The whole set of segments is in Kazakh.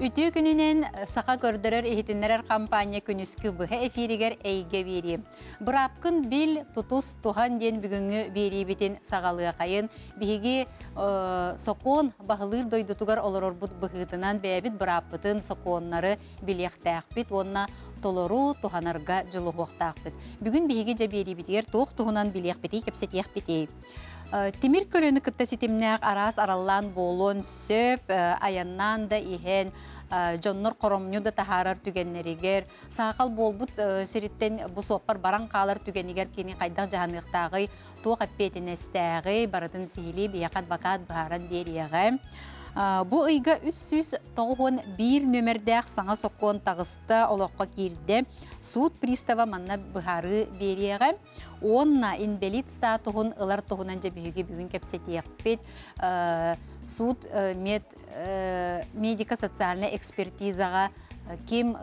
Ütü gününün sağa gördürür ehitinler kampanya günüskü bıha efiriger eyge veri. Bırapkın bil tutus tuhan den bugünkü veri bitin sağalığa kayın. Bihigi sokon bahılır doydutugar olurur bu bıhıtınan bebit bırapıtın sokonları bilektäkbit onna toloru tuhanarga jılı hoqtaqbit. Bugün bihigi jaberi bitiger toq tuhunan bilekbiti kepsetiyek biti. Timir kölönü kıtta sitimnäq aras arallan bolon söp ayannan da ihen jonnor koromnyu da taharar tügenleriger saqal bolbut seritten bu soppar baran qalar tügeniger kini qaydan jahanlıqtagı toq appetinestägi baratın sihili biyakat bakat baharan beriyege. Bu ayga 391 nömerdäq sağa sokon tağısta oloqqa kirdi. Suud pristava manna bıharı beriyege. Onna invalid statuhun ılar tohunan jabihigi bugün kepsetiyekpit. Суд медико-социальная экспертизаға кем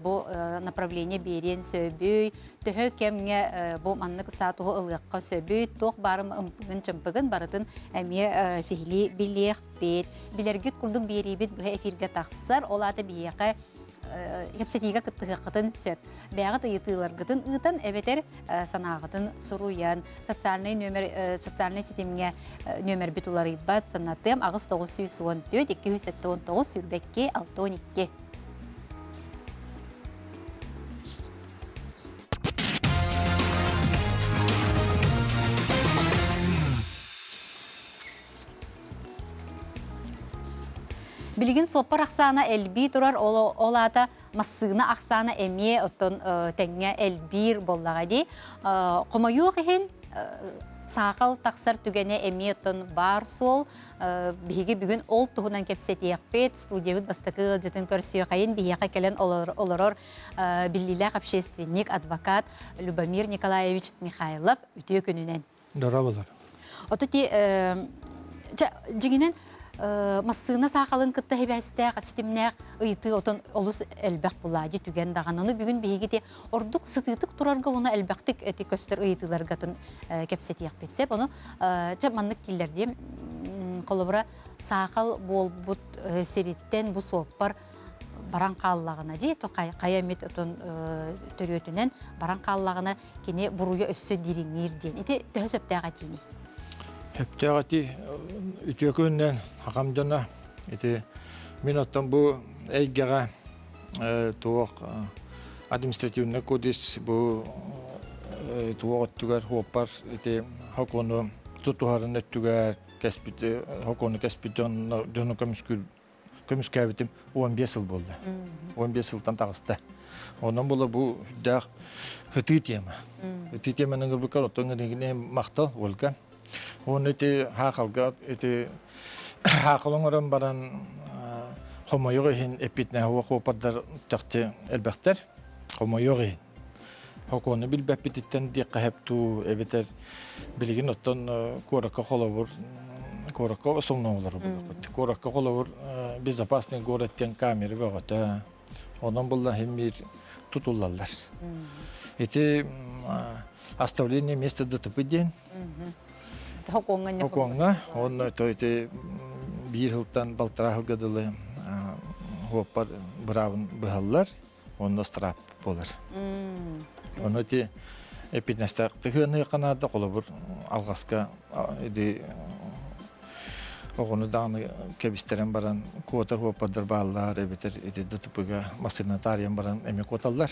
бұл направление берен сөбүй, түхі кемге бұл маннық сатуғы ылғыққа сөбүй, тоқ барым ұмпығын чымпығын барытын әме сихили білек бет. Білергет күрдің берейбет бұл эфирге тақсыр, ол аты бейеқі Hepsetiga kıttıqıqıtın söp. Bəğət ıyıtılırgıtın ıyıtan evetер sanağıtın suruyan. Социальный sistemine nömer bituları bat sanatım ağız 914 279 sürbekki 612. Bilgin soppar aqsana elbi turar olata masığına aqsana emiye otun tenge elbir bollağa di. Qomayuq ihin saqal taqsar tügene emiye otun bar sol. Bihigi bugün ol tuhunan kepsetiyekpet. Studiyavit bastakı jatın körsüyoqayın bihiyaqa kelen oloror Billilaq общественник, advokat Любомир Николаевич Михайлов ütüye gününen. Darabalar. Otu ti jiginen Masığına sağalın kıtta hebeste qasitimnaq ıyıtı oton olus elbaq bulaji tügen dağanını bugün bihigiti orduk sıtıtık turarga onu elbaqtik eti köster ıyıtılargatın kepsetiyaq betsep onu çapmanlık diller diyem kolobra sağal bol but seritten bu soppar baran qallağına di to qayamet oton törütünen baran qallağına kene buruya össö dirinir diyen iti töhsöptäqa tini Heptəğəti ütüyəkündən haqamcana minottan bu əygəğə tuğaq administrativna kodis bu tuğaq öttügər hoppar hakonu tutuharın öttügər kəspiti hakonu kəspiti onu kömüskəbitim 15 yıl boldu. 15 yıldan tağısta. Ondan bola bu dağ hıtı tema. Hıtı temanın qılbıqar otoğın maqtal olga. Onu haqalga haqalın baran qomoyuğu hin epitne hava qopadar çaqtı elbaqtar qomoyuğu haqonu bilbapititten diqqa heptu ebeter bilgin ottan koraka qolavur koraka osonnolar bu koraka qolavur безопасный городтен камера bagata ondan bulla hemir tutullarlar оставление места ДТП-ден Hokkonga, onu toyte bir yıldan baltara hılgadılı hoppar bravun bıhallar, onu strap bolar. Onu te epidnestak tıhını kanada kolabur algaska edi onu dağını kebisteren baran kuotar hoppardır bağlar, ebeter edi dıtıpıga masinataryan baran emek otallar.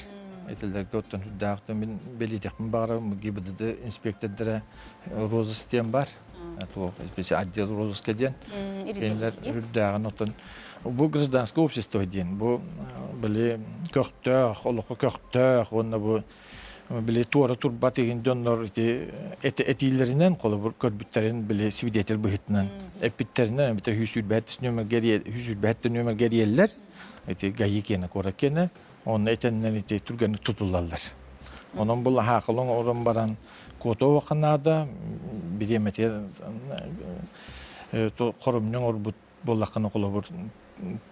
Etiller götten hüddağıttan ben belirtekmin bağırım gibi de inspektörlere roza sistem var. Spesial adil roza skediyen. Kendiler hüddağın otan. Bu gражданское общество diyen. Bu böyle köktör, oluqu köktör, onunla bu böyle tuara turbat egin dönler etillerinden kolu bu körbütlerin böyle sividetel bıhıtından. Epitlerinden bir de hüsülbette nömer geriyeller. Gayi kene korak kene. Onun etenden Türkiye'nin tutulurlar. Onun bu haqılın oran baran koto vakanada bir yemeter korumның orbut bollaqını qolubur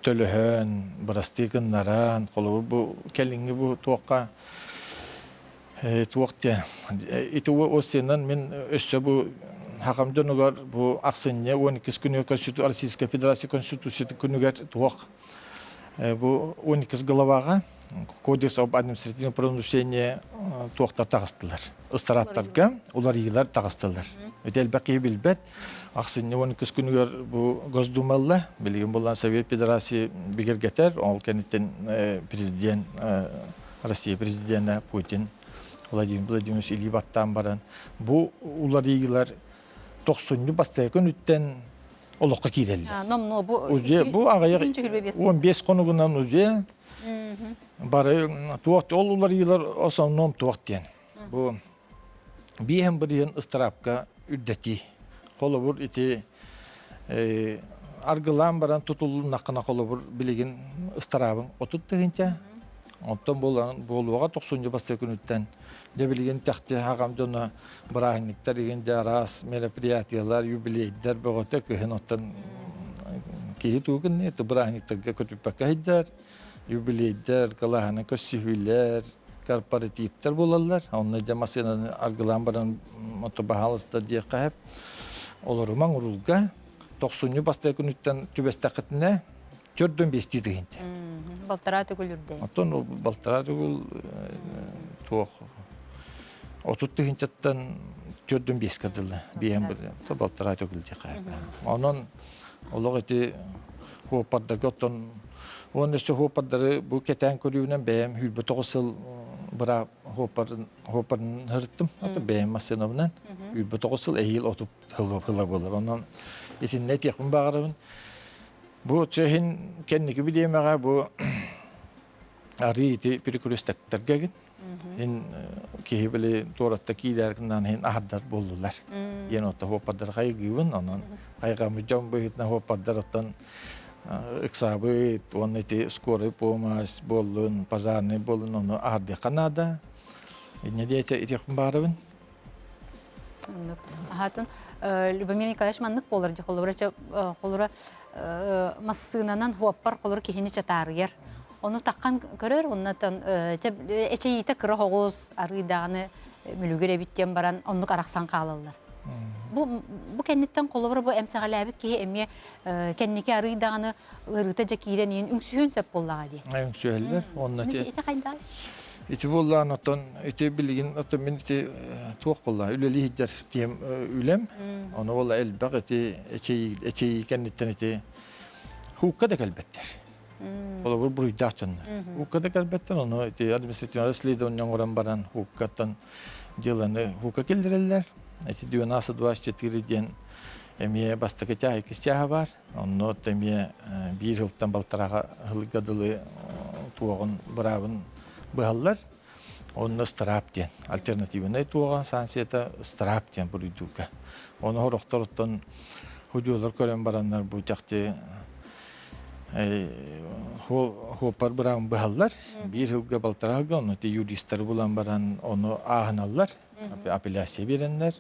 tölöhön brastiqınlaran qolubur bu kelingi bu tuaqqa tuaqta o senin men össe bu haqamdan olar bu aqsınnya 12 günü Konstitusiya Российской Federasyonu Konstitusiya günüger tuaq Бу 12 головага Кодекс об административном правонарушении туақтар тағыстылар. Ыстараптарға олар иелер тағыстылар. Өтел бәқи білбәт, ақсынне 12 күнігер бұл Госдумалла, білген болған Совет Федерации бігергетер, ол кәнеттен президент, Россия президенті Путин, Владимир Владимирович Ильеваттан баран. Бұл олар иелер 90-ны бастайы күн үттен олыққа кейрелдер. Бұл ағайық 15 қонығынан өзе, бары туақты олулар елер основном туақтен. Бұл бейхен бірген ыстырапқа үрдәті. Қолы бұр еті арғылан баран тұтылын нақына қолы бұр білеген ыстырабын отыттығынша. Оттан болуға 90-ны басты күніттен. Де білген тәқті ағам жоны бірағынлықтар еген жарас, мероприятиялар, юбилейдер бұғыты күйін оттан кейі туғын. Бірағынлықтарға көтіп бәкәйдер. Юбилейдер, қалағаны көссүйілер, корпоративтер болалар. Онны жамасынан арғылан баран мотобағалысты де қайып. Оларыман ұрылға 90-ны басты күніттен түбестақытына 4-5 дейдігінде. Балтара түгілірде. Оттан балтара түгіл туақ. 30 дейдігіндеттен 4-5 қадылы. Бейен бір балтара түгілде қайып. Онын олық еті хуапардарға оттан оның өсі хуапардары бұл кетен көріуінен бәйім хүлбі тоғысыл бұра хуапарын ғырттым. Бәйім масыновынан хүлбі тоғысыл әйел отып ғыла болыр. Онын етінне текпін бағарабын. Бұл чөйін кәннекі білемеға бұл ары еті перекүрестәктерге ген. Кейі білі торатта кейлеркінен хен ахардар болдылар. Ен отта хуапардар қайғыйбын. Онын қайғамы жан бұғытна хуапардар оттан ыксабыт, он эти скорая помощь, болын, пожарный болын, оны ахарды қанада. Не дейті етек барыбын? Атын, Любомир Николаевич маннык болар же қолыра массынанан хуаппар қолыра кехіне чатарыгер. Оны таққан көрер, оннан эчейті кыры хоғыз арыдағаны мүлігер әбіттен баран, онлық арақсан қалалар. Bu kennetten kolabora bu emsağalabik ki emiye kenneki arıydağını ırıta jakirен ен үңсүһүн сөп боллаға ди. Үңсүһөллөр, онна те. Ите кайда? Ите боллаан оттон, ите билген оттон мен ите туақ болла, үлели хиджар тием үлем. Оны болла элбак ите эчей кеннеттен ите хукка да калбеттер. Колабор буруйдачын. Хукка да калбеттер, оны ите административный расследование оран баран хуккаттан деланы хукка келдиреллер. Эти 12-24 ден эмие бастакы чай кисчаха бар. Онно эмие бир жылдан балтарага хылгадылы туогун бырабын быаллар. Онно страп ден. Альтернативный туоган сансиета страп ден буридука. Оны хорохтороттон хужулар көрөн барандар бу жакты хопар бырабын быаллар. Бир жылга балтарага онно те юристтер булан баран оны ахыналлар. Апелляция беренler.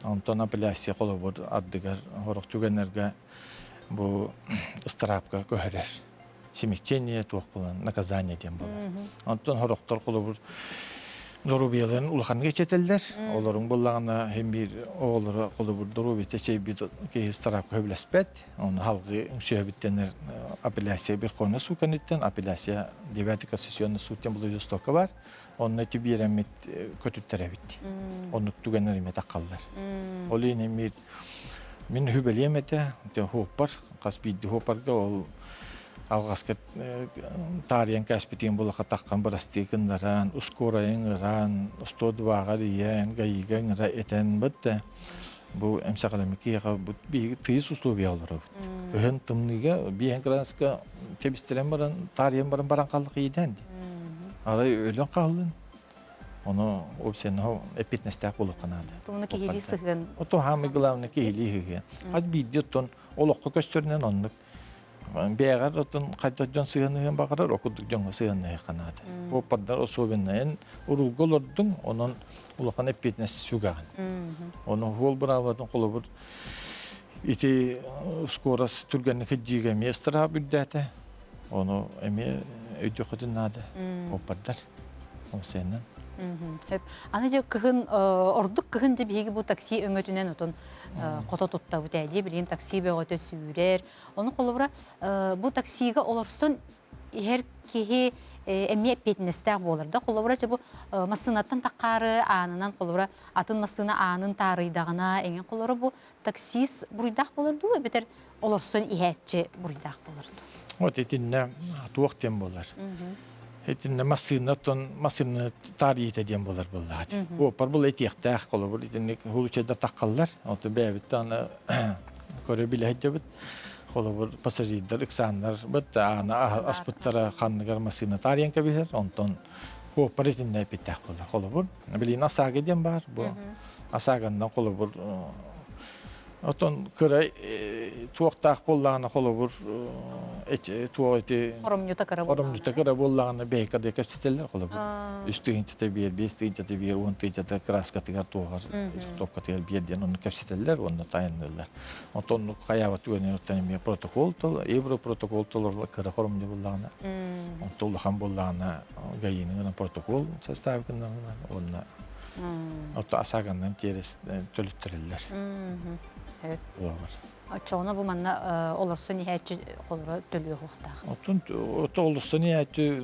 Ondan apelляция қолы бұр ардығар хорық түгенерге бұл ыстырапқа көһерер. Семекчение туақ болан, наказание ден болан. Ondan хорықтар қолы бұр дұрубияларын ұлықанға четелдер. Олардың болағына hem bir оғылары қолы бұр дұрубиялы чей бір кей ыстырапқа өбілеспет. Оны халқы сүйәбіттенер апелляция бір қойны суқан еттен. Апелляция 9 кассационный судтен бұл өз бар. Onu bir emit kötütlere bitti. Onu tügenler emet akallar. Olayın emir min hübeliyemete hopar, kasbidi hoparga ol algasket tarihen kaspitiyen bulaka takkan barastikınlaran, uskorayınlaran, ustodvağariyen, gayigenra eten bitti. Bu emsakalemiki bu bir tıyız ustobi alır. Kıhın tımlıga bir enkraska tebistiren baran, tarihen baran kallık iyiden. Arayı öyle kaldın. Onu opsiyonu epitnestek olup kanadı. Onu kehili sıkın. O to hamı gılavını kehili hıgı. Az bir diyorsun, olukka gösterinen onluk. Beğer otun kaytacan sığınığın bakarar, okuduk jonga sığınığı kanadı. O padar o soğunayan urulgol ordun, onun ulukan epitnes sügan. Onu hol bıravatın kolu bur. İti skoras türgenlik hıcciğe mestra büddete. Onu emi ödüğüdün nadı. O padar. O senin. Anıca kıhın, orduk kıhın de bir bu taksi öngötünen otun kota tutta bu təydi, bilin taksi beğotu sürer. Onu kolubra bu taksiga olursun her kihi emmi petnestaq bolurda. Kolobra bu masınattan taqarı anından kolobra atın masına anın tarıydağına enen kolobra bu taksis buruydaq bolurdu ve beter olursun ihetçi buruydaq bolurdu. O etinne tuğakten bolar. Etinne masını tarih edin bolar bolladı. O par bol etiyaqtaq kolobra etinne huluçeda taqallar. Otu bebitten görebile hedebit. Kolobur pasajidler, iksanlar, but ana aspıttara kanlıgar masını tarihen kabihir. Ondan o paritin ne bitek bolar kolobur. Bilin asaga edin var bu. Asagandan kolobur Oton kıra tuğaktaq bollağına kolobur tuğayti orumcuta kıra bollağına beykada kapsiteller kolobur. Üstüğünçete bir, beştüğünçete bir, ontuğunçete kraskatıgar tuğar, topkatıgar bir diyen onu kapsiteller, onu tayanırlar. Oton kayavat üveni ortanımya protokol tol, Ebro protokol tolorla kıra orumcu bollağına. Tollahan bollağına gayinin protokol sastavıkından onunla. Oto asagandan keres tölüttürürler. Evet. Olur. Çoğuna bu manna olursa nihayetçi kolora tölüyor hoqtaq. Oto olursa nihayetçi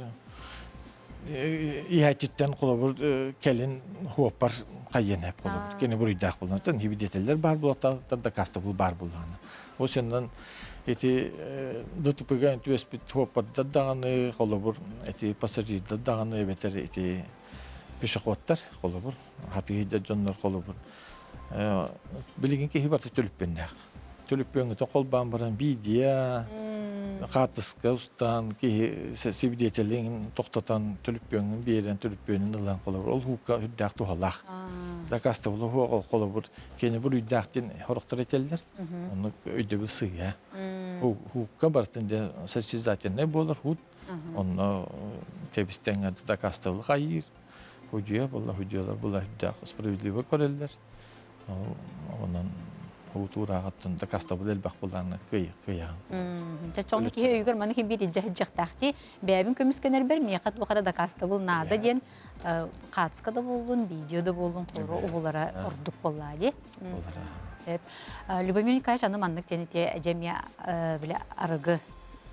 ihayetçitten kolabur kelin huopar kayyen hep kolabur. Kene buruydaq bulunatan hibideteller bar bulatalar da kasta bul bar bulana. O senden eti dıtıpıga entüespit huopar da dağını kolabur. Eti pasajir da dağını beter eti pişakottar kolabur. Hatihide jonlar kolabur. Bilgin ki hibarta tölüppennek. Tölüppennek kolban baran bidiya, qatıska ustan ki sibidetelin toktatan tölüppennin beren tölüppennin alan kolabur. Ol hukka hüddaq tuhalaq. Da kasta bulu huqa kolabur. Kene bur hüddaqtin horoktar eteller. Onu ödebil sığya. Hukka bartınca saçı zaten ne bolur hud. Onu tebisten da kasta bulu hayır. Hücüye bula hücüyeler bula hüddaq spravedlive koreller. Ondan hutur ağıttın da kastabıl elbaq bularına kıyağın. Çoğunu ki öygür manı ki bir cahcaqtaqti bäbin kömüskener bermiye qat buqara da kastabıl nada diyen qatska da bolun, videoda bolun, qolru oğulara orduk bolladı. Любомир Николаевич аны маннык тенете жемия биле арыгы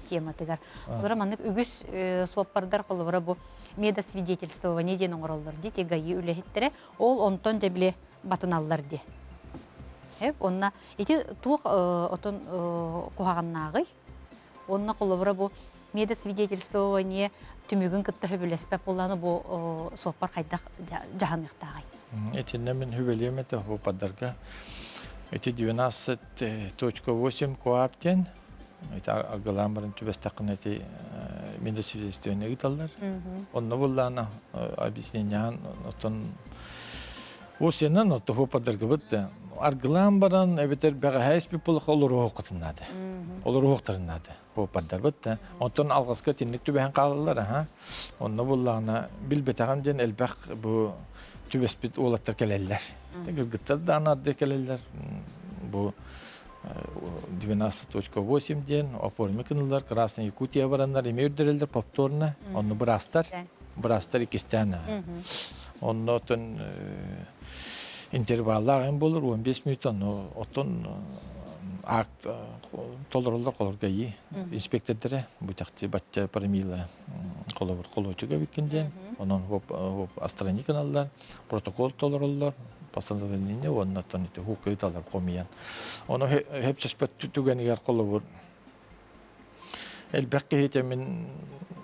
тематыгар. Олара маннык үгүс суаппардар қолыбыра бу медосвидетельствование ден оңыроллар дейт, гаи үлехеттере, ол онтон жабіле батыналлар де. Онна, еті туық отын кухағаннағый, онна қолыбыра бу медосвидетельствование түмігін кітті хөбілеспеп боланы бу суаппар қайдақ жағанықтағай. Етінде мен хөбелем еті хуападарға. Еті 12.8 коаптен, Аргаламбарын түбестақын әте медосвидетельствование гиталар. Онна болланы объяснениян отын осенен отты хуападарға бітті. Аргаламбарын әбетер бәға хайс біпылық олыр оғықтынады. Олыр оғықтарынады хуападар бітті. Онтын алғысқа тенлік түбәген қалылар. Онна болланы білбетағам ден әлбәқ бұл түбеспет олаттар келелер. Гіргіттар да анарды келелер. Бұл 12.8 ден опорми кынылар, Красный Якутия барандар, еме үрдерелдер повторно, онны бұрастар икестәні. Онны отын интерваллағын болыр, 15 минуттан, отын акт толырылар қолырға ей, инспектордары, бұтақты батча парамила қолуычыға бекінден, онын астрани каналлар, протокол толырылар, постановление, он оттан ите хукайталар комиян. Оны хепсеспет түгенигер қолыбыр. Әлбәкке хете мен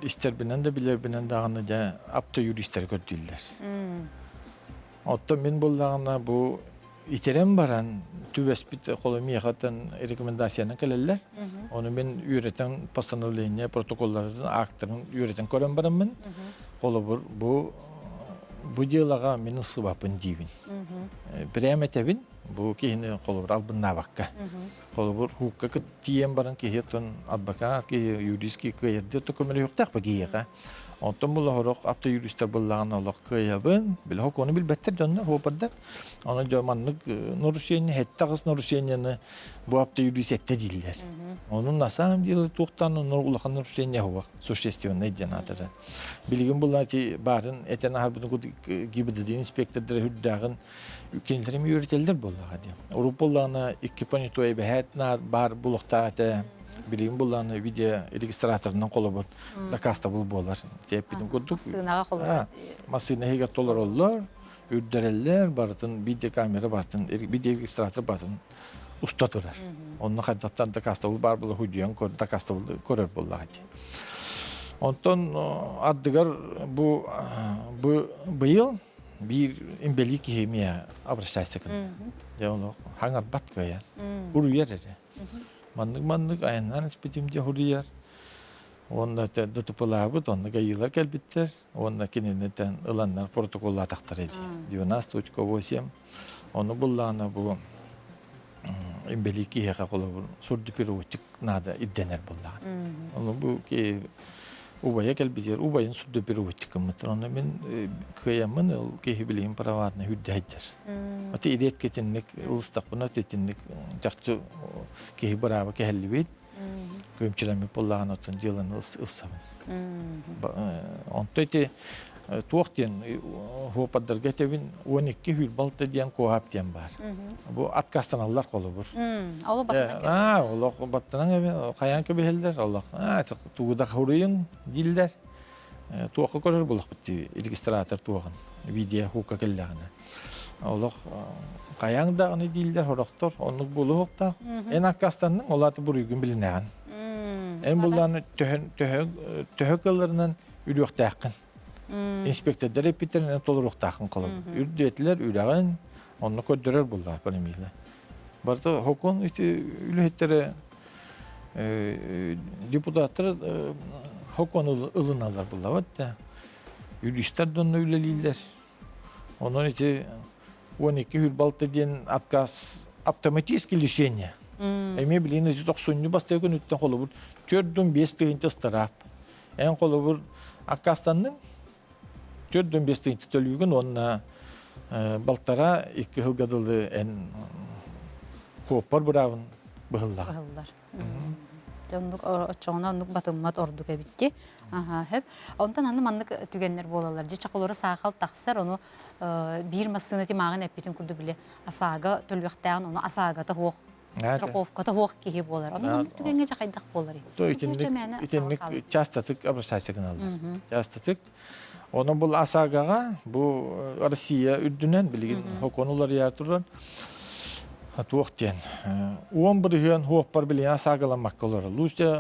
истер бинен де билер бинен дағаны да апты юристер көрдүйлер. Отто мен болдағына бұл итерен баран түбеспит қолымияқатын рекомендацияны келелер. Оны мен үйретін постановление, протоколлардың, акттарын үйретін көрен баран мен. Қолыбыр бұл делаға менің сыбапын дейбін. Бірәм әтәбін, бұл кейіні қолыбыр албын набаққа. Қолыбыр хукқа тиен баран кейетін адбакат, кейі юридский кейерді төкөмелі жоқтақ ба кейеға. Ondan bu lahorok apta yürüyüşler bullağına olak kıyabın, bile hok onu bilbettir canlar, hoparlar. Ona camanlık noruşyeni, hatta kız noruşyenini bu apta yürüyüş ette değiller. Onun nasıl diyorlar tuğtan ulağın noruşyeni havak, suçestiyon ne canatırı. Bilgin bunlar ki barın eten harbını gibi dediğin inspektörleri hüddağın kendilerimi yürüteller bullağa diye. Orup bullağına iki panitoya behetnar bar bulukta ete Билигин булланы видео регистраторынан колобот дакаста бул болар. Теппитин курдук. Сынаға қолы. Масына хеге толар оллар, үрдәрелләр бартын, видеокамера бартын, видео регистратор бартын уста турар. Онны кайдаттан дакаста бул бар бул худиян кор дакаста бул көрөр буллар. Онтон ардыгар бу быйыл bir imbelik hemiye abrıştaysa kan. Ya onu hangar bat koya. Huruyar ere. Manlık ayından ispetimce huruyar. Onda da tıpılabıt, onda gayılar gelbitler. Onda kineneten ılanlar protokolla taktar edi. 12.8. Onu bullana bu imbelik heka kola bu surdu piroçik nada iddener bullana. Onu bu ki Ubaya gelbiler, ubayın sürdü bir uçtukımıdır. Onu ben kıyamın kehibileyim paravatına hüddeycer. Ati idet ketinlik, ılıstak buna tetinlik, cakçı kehibaraba kehellibit. Köyümçülemi pollağın otun yılını ılsavın. Onta eti tuğaktiyen huapadar getevin 12 hülbalta diyen kohap diyen var. Bu atkastanalılar kolu bur. Ola battan Allah battan evi kayan kebeheller Allah. Tuğda huruyun diller. Tuğakı körür bulak bitti. Registrator tuğakın. Video hukuka kellağına. Allah kayan dağını diller horaktor. Onluk bulu hukta. En akkastanın olatı buruygun bilinağın. En bullarını töhök yıllarından ürüyük dağın. İnspektörler hep bitirinen toluruk dağın kalıp. Ürdetiler ürağın. Onu kördürür bullar barimiyle. Barda hukukun ülühetleri deputatlar hukukun ılınalar bullar. Hatta yürüyüşler de onu üleliler. Onun için 12 hülbalta diyen atkas otomatik ilişkiye. Eme biliniz 90'lı bastı gün ütten kolu bur. Tördüm 5 tığınca starap. En kolu bur akkastanın tördüm 5 tığınca tölügün onunla baltara 2 yıl gadılı en kopar buravın bıhıllar. Çoğunluk batımmat orduk ebitti. Hep. Ondan hanım anlık tügenler bolalar. Çakolora sağal taksar onu bir masınati mağın epitin kurdu bile. Asaga tölvekten onu asaga da hoğ. Trakovka da hoğ kihi bolar. Onu anlık tügenge kaydak bolar. To itinlik çastatık abrıştaysa kanalılar. Çastatık. Onun bu asagaga bu Rusya ürdünen bilgin hokonular yartırlar. Tuğtiyen. Uğun bırıhın hoğpar bilen asagalanmak olur. Lüçte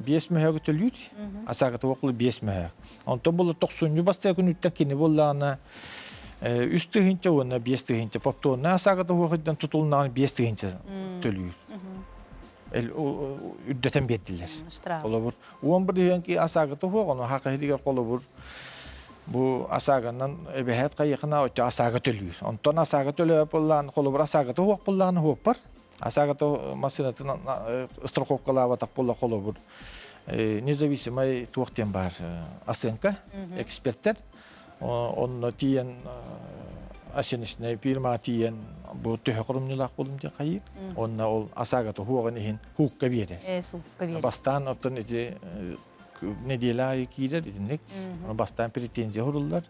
5 mühek tölüyor. Asaga tuğuklu 5 mühek. Ondan bu 90'lı bastı gün üttekini bollağına üstü hince ona 5 hince poptona asaga tuğukdan tutulunan 5 hince tölüyor. Üddeten berdiler. Olabur. Uğun bırıhın ki asaga tuğuk onu hakikaten olabur. Bu asagandan ebehet kayıkına o asaga tölüyor. Ondan asaga tölüyor bullan kolubur asaga tuğuk bullan hopar. Asaga tu masinatın strokovkala vatak bulla kolubur. Независимый tuğtiyen var asenka ekspertler. Onun tiyen aşınışne firma tiyen bu tühkurumnulak bulunca kayık. Onna ol asaga tuğuğun ihin hukka birer. Bastan otun eti ne diyeler kiler dinlik. Onu bastan pretensiya hurullar.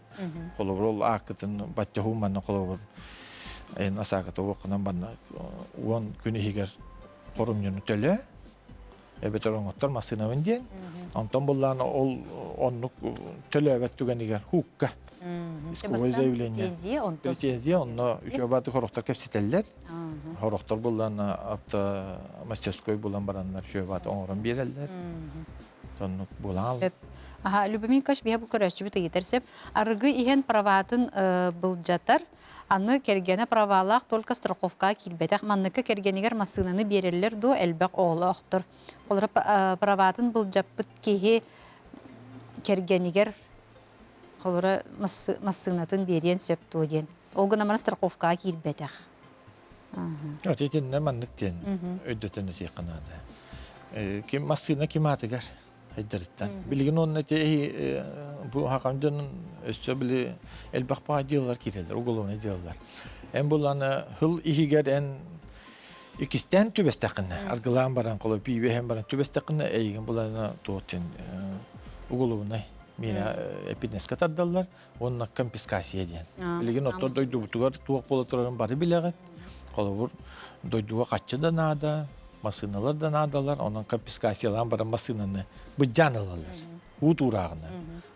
Kolobur ol akıtın batça humanna kolobur. En asaga tuğuğundan bana 10 günü higer korumyonu töle. Beter oňotlar masina önden. Ondan bollarny ol onluk tölevet tügeniger hukka. İskoy zaýewlenya. Pretensiya onu üçobaty horoktar kepsiteller. Horoktar bollarny apta masterskoy bolan baranlar şöbat oňran bereller. Tonluk bolan. Lübümin kaç bihe bu köröççü bite gitersep argı ihen pravatın bıljatar. Anı kergene pravalaq tolka страховка kilbetek manныka kergeniger masynany bererler do elbek oğlu oqtur. Olara pravatın bıljapıt kehi kergeniger olara masynatın beriyen söptu den. Olgana mana страховка kilbetek. Ötetin ne manlık den ödöteni siqanada. Kim masyna kimatygar Hiddetten. Bilgin onun eti bu hakamcının ösçöbili elbaq bağa diyorlar kireler, uğuluna diyorlar. En bulanı hıl ihiger en ikisten tübestakını, argılan baran kolu pibe hem baran tübestakını eygin bulanı tuğutin uğuluna. Mina epidnes katardalar, onunla kampiskasiye diyen. Bilgin otur doydu butugar tuğuk bolaturların bari bileğet. Kolu vur doyduğa kaççı da nada. Masınalar da nadalar, onun konfiskasiyalan bara masınanı bıcan alarlar. Ut urağına.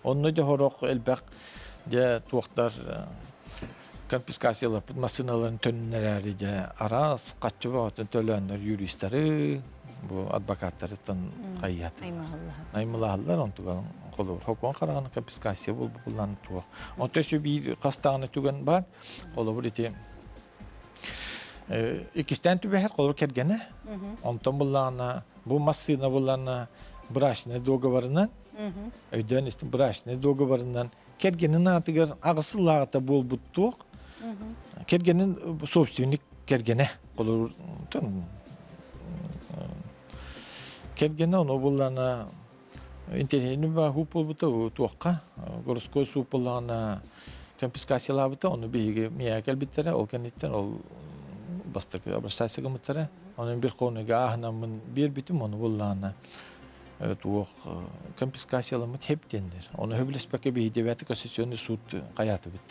Onu da horok elbek de tuğaklar konfiskasiyalar masınaların tönünleri de aras kaççı vaatın tölenler yürüyüşleri bu advokatları tan kayyatı. Aymalılar onu tuğan kolu. Hokon karağını konfiskasiya bul kullanı tuğ. Onta şu bir hastane tuğan var. Kolu bu iti ikisten tübe her kolu kergene. Ontan bullana bu masına bullana braşne dogavarından öden istim braşne dogavarından kergenin atıgar ağısıllağıta bol buttuq. Kergenin собственник kergene kolu tan kergene onu bullana internetini va hupul butu tuqqa gorosko supulana konfiskasiyalar butu onu bir miyakel bitere o kenitten ol bastık abrasaysa gımıtara onun bir konuga ahnamın bir bitim onu bullana tuq konfiskasiyalar hep denir onu hüblispeke bir devlet kasasyonu sud qayatı bit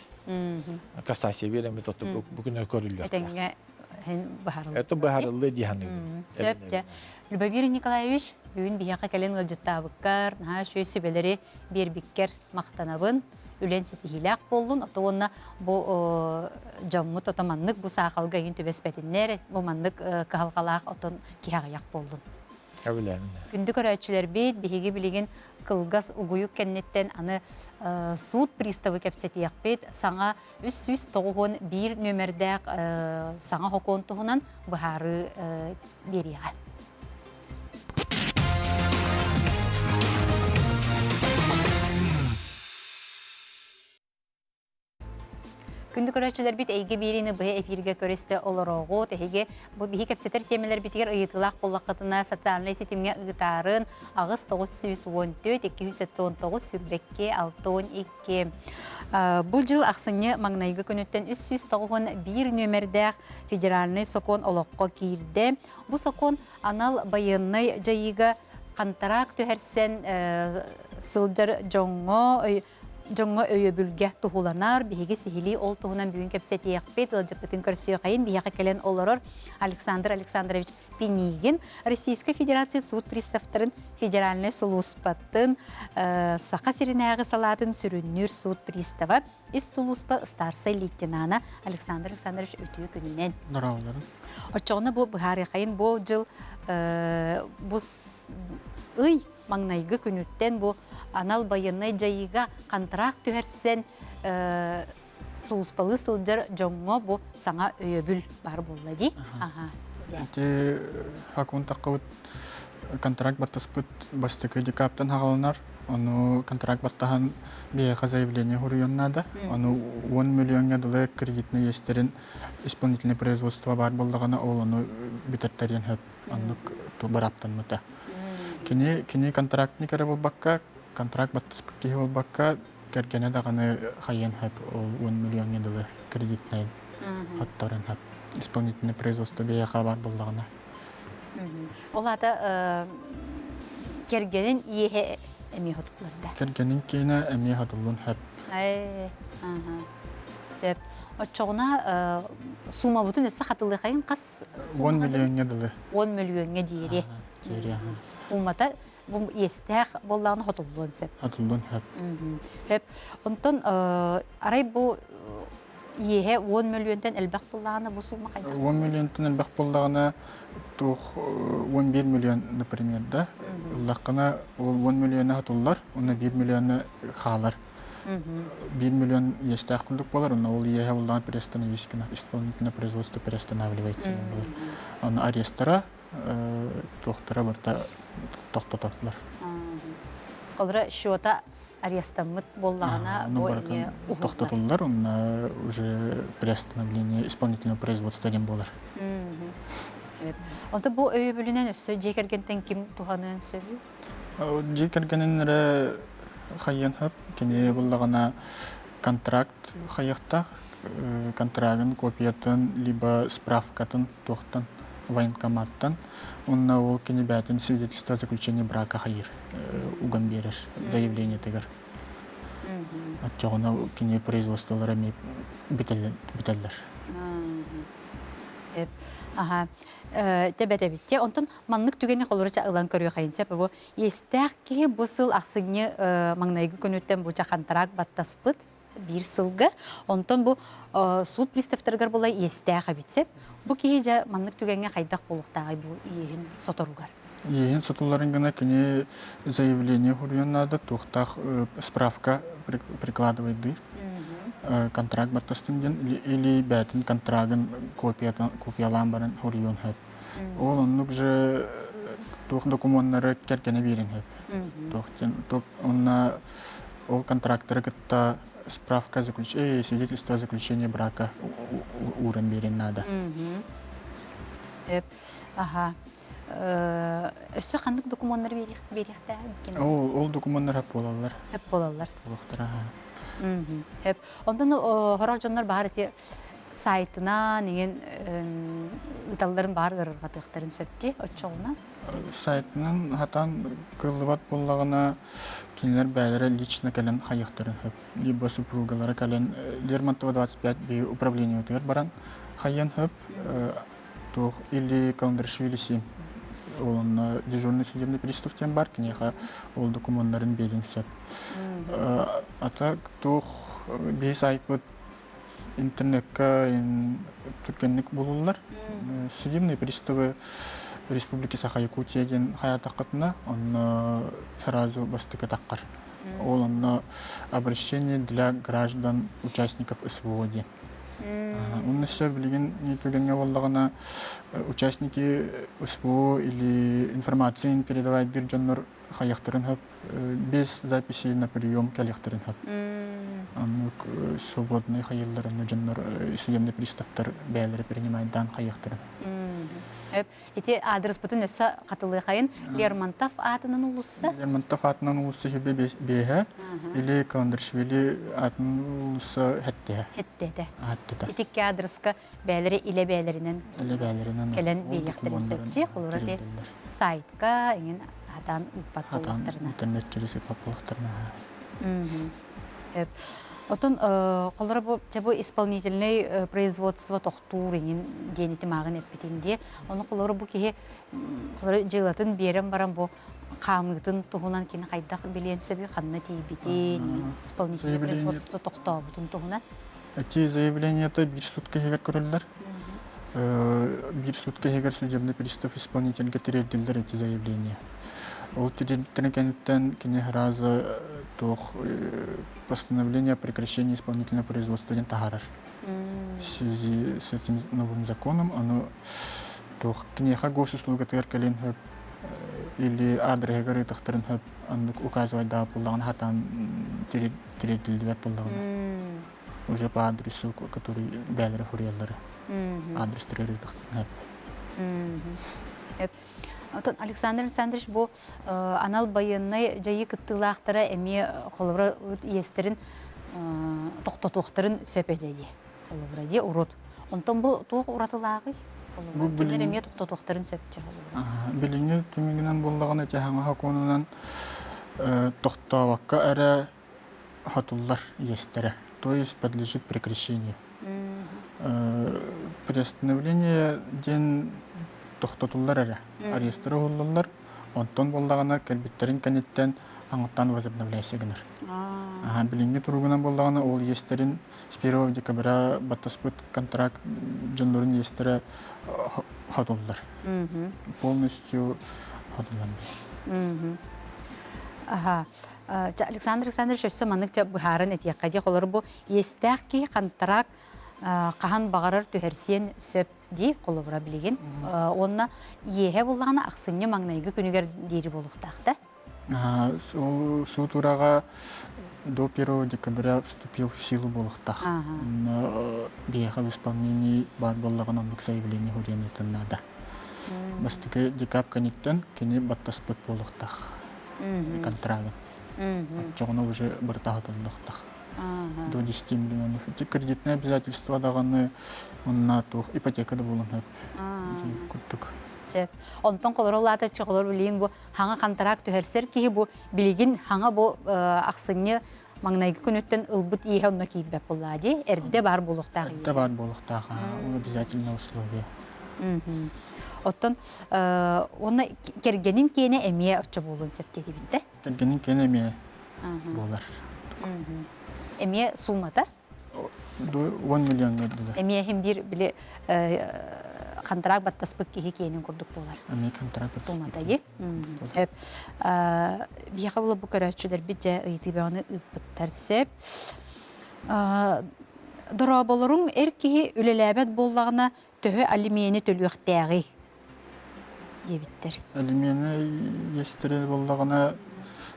kasasiya veremi tuttu bugün körülüyor Etenge hen baharlı. это baharlı dihanı Söpçe. Любомир Николаевич бүгін бияқа кәлен ғылжыттабыққар, шөй сөбелері бербіккер мақтанабын, үлен сетихилақ болдun. Оты онна бұл жаммыт отаманлық бұл сақалға үйін төбеспәтінлер, бұл манлық қағалғалақ отын кияғаяқ болдun. Күнді көрәтшілер бейт, бейге білеген қылғас ұғыйық кәннеттен аны суд приставы кәпсетияқ бейт, саңа 391 нөмірдәқ саңа хокон тұғынан бұхары берияға. Күнді көрәтшілер бит әйге беріні бұғы эфирге көресті оларығы, тәхеге бұл бігі кәпсетер темелер бітігер ұйытылақ болақытына социальный сетімге ұйытарын ағыз 914-219 сүрбекке 612. Бұл жыл ақсыны маңнайғы күніттен 391 нөмірдәқ федеральный сокон олыққа кейірді. Бұл сокон анал байынный жайыға қантарақ төхерсен сылдар жоңға өйі бүлге тұхуланар, бігі сихили ол тұхынан бүгін кәпсеті еқпет, ұлжықпытын көрсіе қайын, біяқы кәлен оларыр Александр Александрович Пенигин, Российская Федерация суд приставтарын федеральный сұлуспаттын сақа серінәғі салатын сүріннүр суд приставы, іс сұлуспа старсай лейтенана Александр Александрович өтіі күнінен. Дұрауыларын. Отчоғына бұл бұхары қайын, бұл жыл ұй маңнайғы күніттен бұл анал байынай жайыға қантырақ түхерсен сұлыспалы сылжар жоңға бұл саңа өйөбіл бар болды дей. Хакун таққауыт контракт баттаспыт бастықы декаптан хағалынар. Оны контракт баттахан бейеқа заявление хұрыйоннады. Оны 10 миллионға дылы кредитный естерін исполнительный производство бар болдағына ол оны бітірттарен хөп. Оны бараптан мұта. Кені контрактникері болбаққа, контракт баттаспықки болбаққа кәргені дағаны қайын хөп. Ол 10 миллионға дылы кредитный хаттарын хөп. Исполнительный производство бейеқа бар болдағына. Олада кергенин ие эми хотуларда. Кергенин кейіне эми хотулун хөп. Сөп. Очоғына сума бұтын өсі қатылы қайын қас? 10 миллионға дылы. 10 миллионға дейірі. Умата бұл естәқ болағына хотулун сөп. Хотулун хөп. Хөп. Онтон арай бұл ие 10 миллионтен әлбәқ болағына бұл сума қайда? 10 миллионтен әлбәқ болағына 11 миллион, например, да. Лаққана 10 миллионы хотулар, оны 1 миллионы қалар. 1 миллион естәқ күлдік болар, оны ол ие болағына перестановискіна, исполнительное производство перестанавливается. Оны арестара, тоқтара бұрта тоқтататылар. Олары шота арестамыт болағына тоқтатылар, оны уже перестановление исполнительного производства ден болар. Онда бұл өйі бөлінен өссі жекергентен кім туғанын сөйі? Жекергенін қайын хөп, кені болағына контракт қайықтақ, контрагын, копиятын, либо справкатын тоқтан, военкоматтан. Онна ол кені бәтін свидетельство заключения брака қайыр, уган берер, заявление тегір. Отчоғына кені производстволары бітелдер. Ага. Тебете-битте. Онтон маннык түгені қолырыча ылан көріе қайынса, бұл естәк ке бұл сыл ақсыгне маңнайғы көнөттен бұл жақантарақ баттаспыт бір сылғы. Онтон бұл суд приставтарғар бұлай естәк абитсеп, бұл кеге жа маннык түгенге қайдақ болуқтағай бұл ейін соторуғар. Ейін сотуларын гына кене заявление хурьон надо, тухтах справка прикладывает контракт баттастынген или бәтін контрагын копиялан барын хурьон хэп. Ол оннук же тух документтары керкене берин хэп. Онна ол контракторы кытта справка свидетельство заключения брака урын берин надо. Ага. Өссө қандық документтар беректі? Ол документтар хэп болалар. Хэп болалар. Болуқтара. Хэп. Ондан хорал жонлар бағар ете сайтына неген ыталларын бар ғырғатықтарын сөпте, өтчоғына? Сайтынан хатан кыллыбат боллағына кинелер бәлері лично кәлен хайықтарын хөп. Либо супругалары кәлен Лермонтова 25 бей управление өтігер баран хайын хөп. Или Каландаршвили 7. Он дежурный судебный пристав тем бар, кнеха ол документтарын берин сөп. А так тух бейс айпыт интернетка түркенлік болулар. Судебные приставы Республики Саха-Якутия ген хаятақытына, он сразу бастыка таққар. Он обращение для граждан, участников СВО. Он все влияет не только на участники СВО или информации передавать биржаннор хаяхтарен хаб без записи на прием калехтарен хаб. Свободные хаялларын жаннор судебный приставтар бәлері принимает дан хаяхтарен. Эти адрес бүтін өссі қатылы қайын Лермонтов атынан ұлысы? Лермонтов атынан ұлысы жебе бейхе, или Каландаршвили атынан ұлысы хәттеге. Хәттеге. Хәттеге. Итікке адресқа бәлері иле бәлерінен кәлен бейліқтерін сөпте, қолыр де сайтқа, еңін атан ұппат болуқтарына. Атан интернет жүресі ұппат болуқтарына. Отон қолары бұл исполнительный производство тоқтуырының денеті мағын әппетінде. Оны қолары бұл кеге жылатын берем барам бұл қамығытын тұғынан кені қайдақ білен сөбі қанына тейбетін исполнительный производство тоқтау бұтын тұғынан. Эти заявления-то бір сутка хегер көрілдер. Бір сутка хегер судебный пристав исполнительге тіредділдер эти заявления. Ол тіредділдерін кәнеттен кене разы постановление о прекращении исполнительного производства тахарар. В связи с этим новым законом оно кнеха госуслуга тверкалин или адрес горы тахтарин указывать да поллаган хатан тиредилдве поллаган. Уже по адресу, который бәлері хурьялары. Адрес тиредил тахтарин. Александр Александрович, бұл анал байынны жайы кыттылақтары әме қолыбыра естерін тоқтатуқтарын сөпедеді. Қолыбыра де ұрот. Онтан бұл тоқ ұратылағы? Қолыбыра әме тоқтатуқтарын сөпте қолыбыра. Біліңе түмегінен болдағын әте хаңа хақонынан тоқтауаққа әрі хатуллар естері. То есть подлежит прекращению. Приостановление ден тоқтатулар әрі, арестері ғоллылар, онтон болдағына кәлбеттерін кәнеттен аңыттан возобновляйсегінір. Білінге тұрғынан болдағына ол естерін с 1 декабря баттаспыт контракт жындырын естері хатуллар. Полностью хатуллар. Александр Александрович, өссі манық бұхарын әтеққаде қолыр бұл естәқ кей қантарақ қахан бағарар түхерсен сөп дей қолыбыра білеген. Онына ехе болғаны ақсыңне маңнайғы күнігер дейірі болуқтақты? Суд ураға до 1 декабря вступил в силу болуқтақ. Беха в исполнении бар болғаны анық заявление хуренетін надо. Бастықы декаб кәнеттен кені баттаспыт болуқтақ. Контрагын. Жоғына уже бұртағы толуқтақ. До 10 миллионов. Эти кредитные обязательства дағаны онна тух ипотекада болын күттік. Онтон қолыр олаты чоғылыр білейін бұл хаңа қантарақ түхерсер кейі бұл білеген хаңа бұл ақсыңы маңнайгы күнүттен ылбыт ihe онно кийбеп буллади. Эрде бар булуктагы. Это бар болуктага, ол обязательно условие. Оттон оны кергенин кене эмие очо болун сөптеди битте. Кергенин кене эме болар. Эмие суммата. 10 миллион дылы. Эмие хем бир биле контракт баттаспык кихи кенин курдук болар. Эме контракт Суммата ди. Бияка була бу көрөчүлөр бите ыйтыбаны ыппыттарсеп. Дораболорун эркихи үлеләбәт боллагына төһө алимени төлүөхтәги дебиттер. Алимени естерел боллагына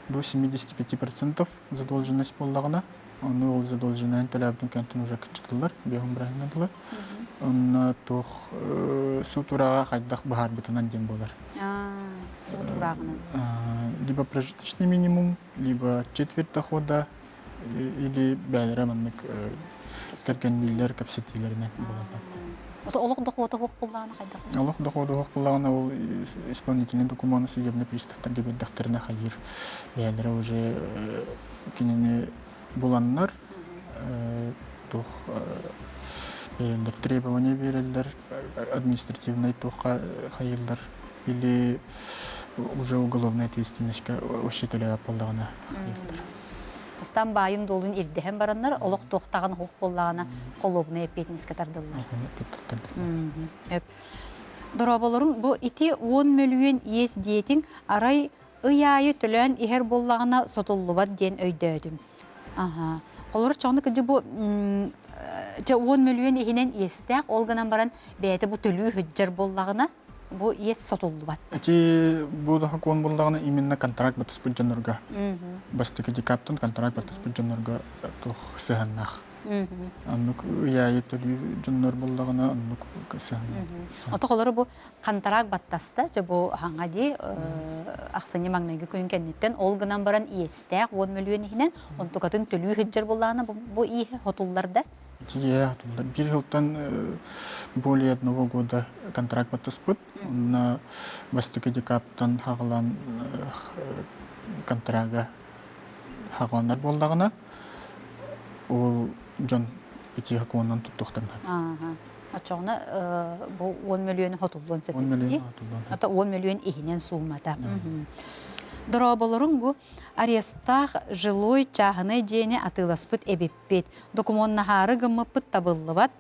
до 75% задолженность боллагына. Оны ол задолженность төлөбүтүн кентин уже кычтылар, бегим брахинадылы. Онна тох сутурага кайдак бахар битанан дем болар. Сутурагынан. Либо прожиточный минимум, либо четверть дохода, или бәлераманнык сәркәнмилләр капсетиләренә булады. Олох доходы хок булганы кайда? Олох доходы хок булганы ол исполнительный документ судебный приставтар деп докторына хайыр. Бәлере уже кинене буланнар тох берилер, требования берилер, административный тохка хайырлар или уже уголовная ответственность ошетелеп булганы хайырлар. Стан байын долун ирдеһен бараннар, олох тохтаган хок булганы колобны эпетнис катардылар. Дораболорун бу ити 10 миллион ес диетин арай ыяйы төлөн ихер буллагына сотуллубат ден өйдөдүм. Колор чоңны кыжы бу 10 миллион ихинен естәк олганан баран бәйте бу төлүү хүҗҗәр буллагына бу ес сотуллубат. Эти бу да кон буллагына именно контракт батыс бүҗәннәргә. Бастык декаптын контракт батыс бүҗәннәргә тох сыганнах. Аннык яйы төлүү җөннәр буллагына аннык сыганнах. Ото колору бу контракт баттаста, же бу хаңади аксыны магнайгы күн кеннеттен олганан баран естәк 10 миллион ихинен онтукатын төлүү хүҗҗәр буллагына бу ihe хотулларда. Bir yıldan более 1 года контракт подписывают. На Восточке декаптан хагылан контракта хагландар болдагына ол жон ити хаконнан туттуктан. Ачоңна бу 10 миллион хотуллон септи. 10 миллион хотуллон. Ата 10 миллион ихинен суммата. Дораболорун бу арестах жилой чагыны жени атыласпыт эбиппет. Документнахары гыммыппыт табыллыбат.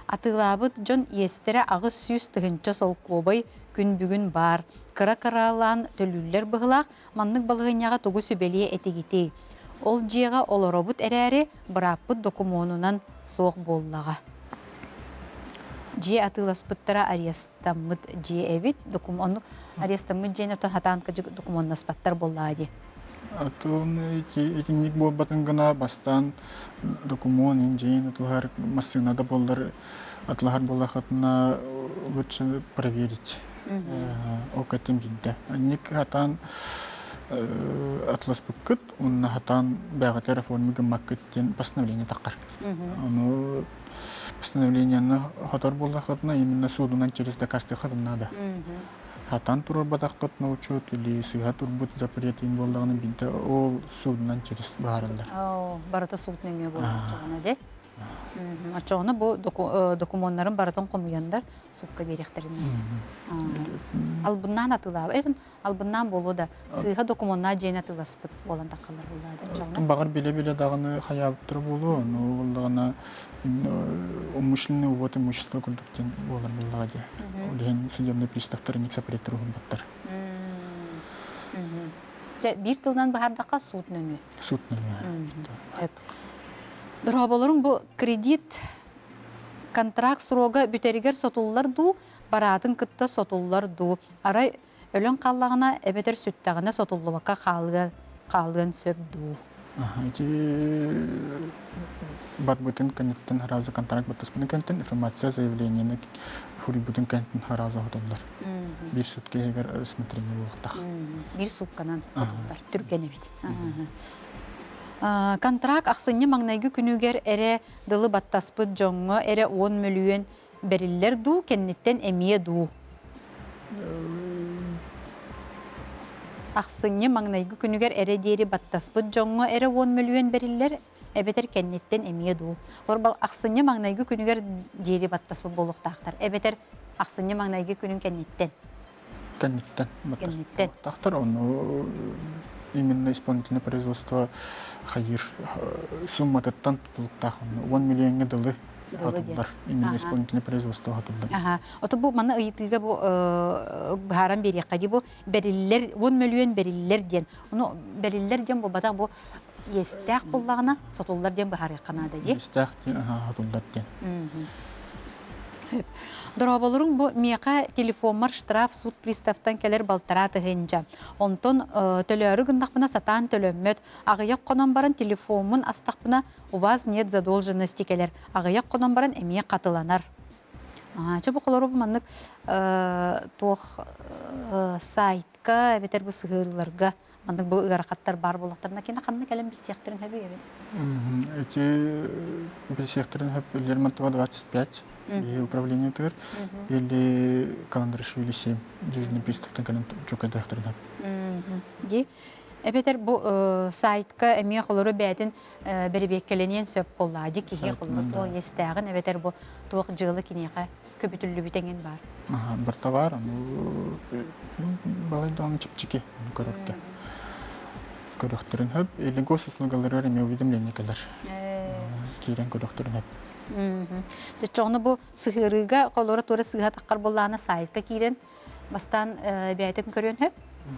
Атылабыт жон естере агыс сүйс тыгынча солкобай күн бүгүн бар. Кыра-кыралан төлүллер быгылак маннык балыгыняга тугу сүбелие этигити. Ол жига олоробут эрәре быраппыт документунан соқ боллага. Жи атыласпыттара арестаммыт жи эбит документ арестаммыт жени хатанка документнаспаттар боллади. Атон этинник болбатын гына бастан документ инжен атлар массынада болдар атлар болахатна лучше проверить. Окатым жинде. Ник хатан атлас буккыт, он хатан бягатер формы гамаккыттен постановление таккар. Оно постановление на хатар болахатна именно судунан через докасты хатан надо. Хатан турар бадаккыт на учет или сыга турбут запрет ин болдаганы бинте ол судунан через бааралдар. Барата суд неңе болчугуна де. Ачоғына бу документтарын баратын комуяндар сукка беректерин. Албыннан атылабы. Этин албыннан болу да сыга документна жейн атыласпыт болан таккалар булады. Багар биле-биле дагыны хаяп тур болу, но болдагына умышленный увод имущества курдуктен болар булады. Улен судебный приставтар ник запрет турган баттар. Бир тылдан бахардакка суд нөңө. Суд нөңө. Дораболорун бу кредит контракт срога бүтеригер сотуллар ду, баратын кытта сотуллар ду. Арай өлөн қаллағына эбетер сүттағына сотуллубакка қалған сөп ду. Эти бар бутын кенеттен харазы контракт баттаспын кенттен информация заявление хурибутын кенттен харазы хотуллар. Bir сутке егер рассмотрение болуктак. Bir сутканан хотуллар. Түркене бит. Контракт аксыны маңнайгы күнүгер эре дылы баттаспыт жоңго эре 10 миллион бериллер ду кеннеттен эмие ду. Ақсынне маңнайгы күнігер әрі дейірі баттаспыт жоңға әрі 10 миллион берілер әбетер кәннеттен әмие ду. Олар бұл ақсынне маңнайгы күнігер дейірі баттаспыт болуқтақтар. Әбетер ақсынне маңнайгы күнін кәннеттен. Кәннеттен. Кәннеттен. Тақтар, оны именно исполнительное производство хайыр сумматыттан тұтылықтақ. 10 миллионға дылы атылдар. Именно исполнительное производство атылдар. Ага. Оты бұл маны ұйытыға бұл бағаран берек қади бұл берілер, 10 миллион берілер ден. Оны берілер ден бұл бадақ бұл естәқ боллағына сотулар ден бағар еқанады де? Естәқ ден атылдар ден. Дұраболырың бұл меқа телефонмар штраф суд приставтан келер балтараты ғынжа. Онтон төлөрі гындақпына сатан төлөммөт. Ағыяқ қонан баран телефонмын астақпына у вас нет задолженности келер. Ағыяқ қонан баран әмие қатыланар. Чабы қолары бұл маннық тоқ сайтқа, әбетер бұл сығырыларға, маннық бұл ұғарақаттар бар болақтарына кені қанына кәлем бір сияқтырын әбі әбет? Эти бір сияқтырын әбі Лермонтова 25. И управление ТР, или Каландарашвили 7, дежурный приставтан калан чукайда ахтырнап. Ди, эбетер бу сайтка эмие холору бәтин беребеккеленен сөп боллади киге холору то естагын эбетер бу туак жылы кинега көбүтүллү бүтенген бар. Бір товар, балайдан чипчики, көрөкке. Көрөктөрүн хөп, или госуслугалары эме уведомление келер. Кирен көрөктөрүн хөп. Жоғыны бұл сығырыға, қолыры туры сыға таққар болағына сайтқа кейден бастан бәйтін көрен хөп.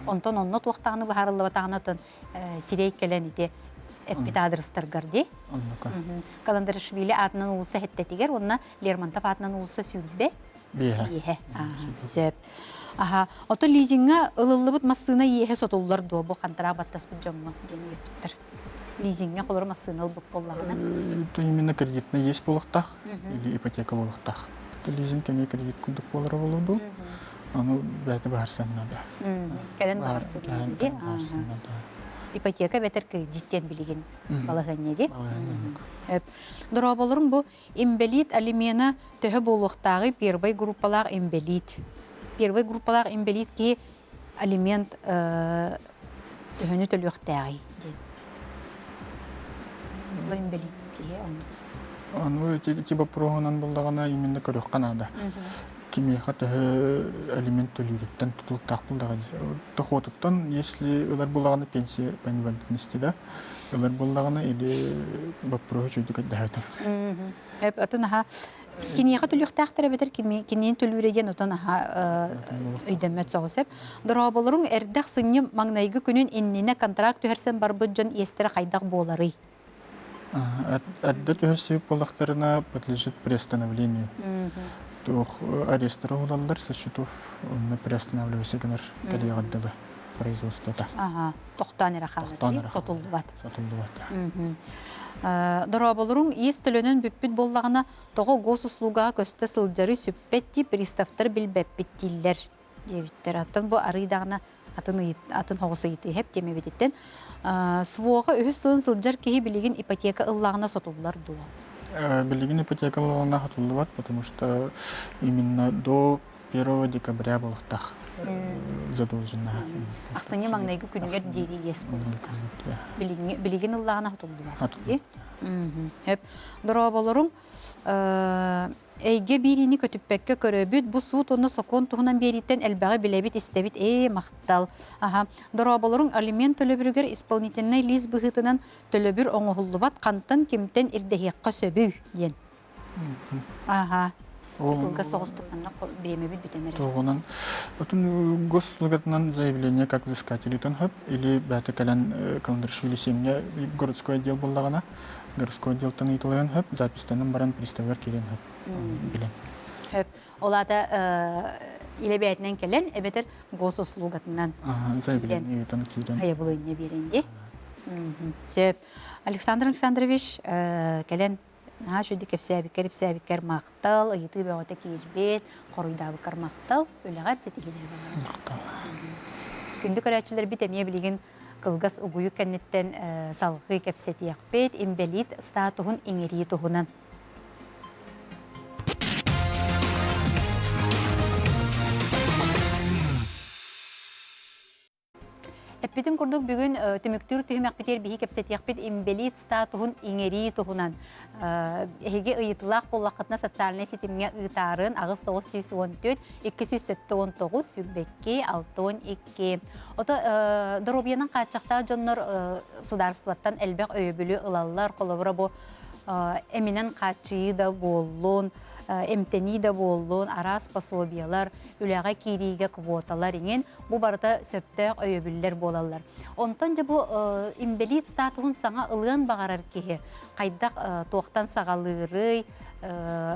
Онтон онны туақтағыны бұхарылы батағына тон сирей келен ете әппет адрыстарғар де. Каландарашвили атынан ұлысы әттетігер, онына Лермонтов атынан ұлысы сүйілбе? Бейе. Сөп. Оты лизинға ылылы бұд масына ехе сотулар дуа бұл қантыра баттас бұд жоңы дені епіттір. Лизинге қолыр масына ұлбық болағына? Это именно кредитна есть болықтақ, или ипотека болықтақ. Лизинг кәме кредит күндік болары болуду, оны бәті бағарсанына да. Кәлін бағарсанына де? Ипотека бәтір кредиттен білеген балығын де? Дұра болырым бұл имбелит алимена төхі болуқтағы первай группалақ имбелит. Первай группалақ имбелит ке алимент төхіні төліқтағы ден. Аны тиба прогонан болдағана именно көрөк канада. Кимеха төхі алимент төлүрүттен тутулуктак болдаган. Тохотуттан, если ылар болдағана пенсия по инвалидности, да, ылар болдағана или бапрогы чөйдік әддәйтім. Отын аға, кенеға төлүктактар бетер кенен төлүреден отын аға өйдәмет соғысып. Дұра болырың әрдәқ сыңне маңнайғы күнін еннене контракт өһәрсен бар бұджан естері қайдақ болары. Әддәт өһәрсек болақтарына подлежит приостановлению. Тух арестары олалар со счетов на приостанавливайся генер кәлеғардылы производствода. Тоқтан әрақалар, сотылдыват. Сотылдыват. Дұра болырың ес төлөнін бүппіт боллағына тоғы госуслуға көсті сылдары сүппетті приставтар білбәппеттілер. Девиттер аттан бұл арыйдағына атын хоғысы еті хеп деме бедеттен. Своға өз сылын сылджар кеге білеген ипотека ыллағына сотылдар дуа. Билигин ипотека лона хатуллыват, потому что именно до 1 декабря болықтақ задолжена. Ақсыне маңнайғы күнігер дейрі ес болдық. Билигин ыллағына хатуллыват. Дұра болырың, әйге біріні көтіппәкке көрөбіт, бұл суыт оны сокон тұғынан беріттен әлбәғі білебіт істебіт, мақтал. Дұра болырың, алимент төлөбірігер исполнительный лиз бұғытынан төлөбір оңығылыбат қантын кемтен ирдехеққа сөбүй, ден. Тылға соғыз тұққанна беремебіт бітенері. Тоғынан, бүтін госуслугатынан заявление как взыскатель хөп, или бәті кәлін Каландарашвили 7-ге городской отдел болдағана, городской отделтан итылығын хөп, запистанын баран приставер керен хөп, білен. Хөп, олада иле бәйтінен кәлін, әбетер госуслугатынан заявление итан керен. Айабылыне беренде. Сөп, Александр Александрович кәлін шүді кәпсәбікер мақтал, ұйыты бәғыта кейірбет, қоруйдабы кар мақтал, өліғар сеті келер бағар. Күнді көрәтшілер біт әме білеген қылғас ұғыйы кәнеттен салғы кәпсәті яқпет, имбелит статуғын еңері тұғынан. Әппетім күрдік бүгін түміктүр түйімәк бітер бігі кепсетияқ бит имбелит статуғын иңери тұғынан. Әйге ұйытылақ болақытына социальный сетімге ұйтарын ағыз 914-219 сүрбекке 612. Ота дұробияның қатшақта жонлар сударстваттан әлбәқ өйбілі ұлалар қолабыра бұл әмінен қатшыйы да болуын, эмтени да болуын, арас пособиялар, үләға кириге квоталар еңен, бұл барыда сөптәк өйбілер болалар. Онтан жа бұл имбелит статуғын саңа ылығын бағарар кеге, қайдақ тоқтан сағалырый,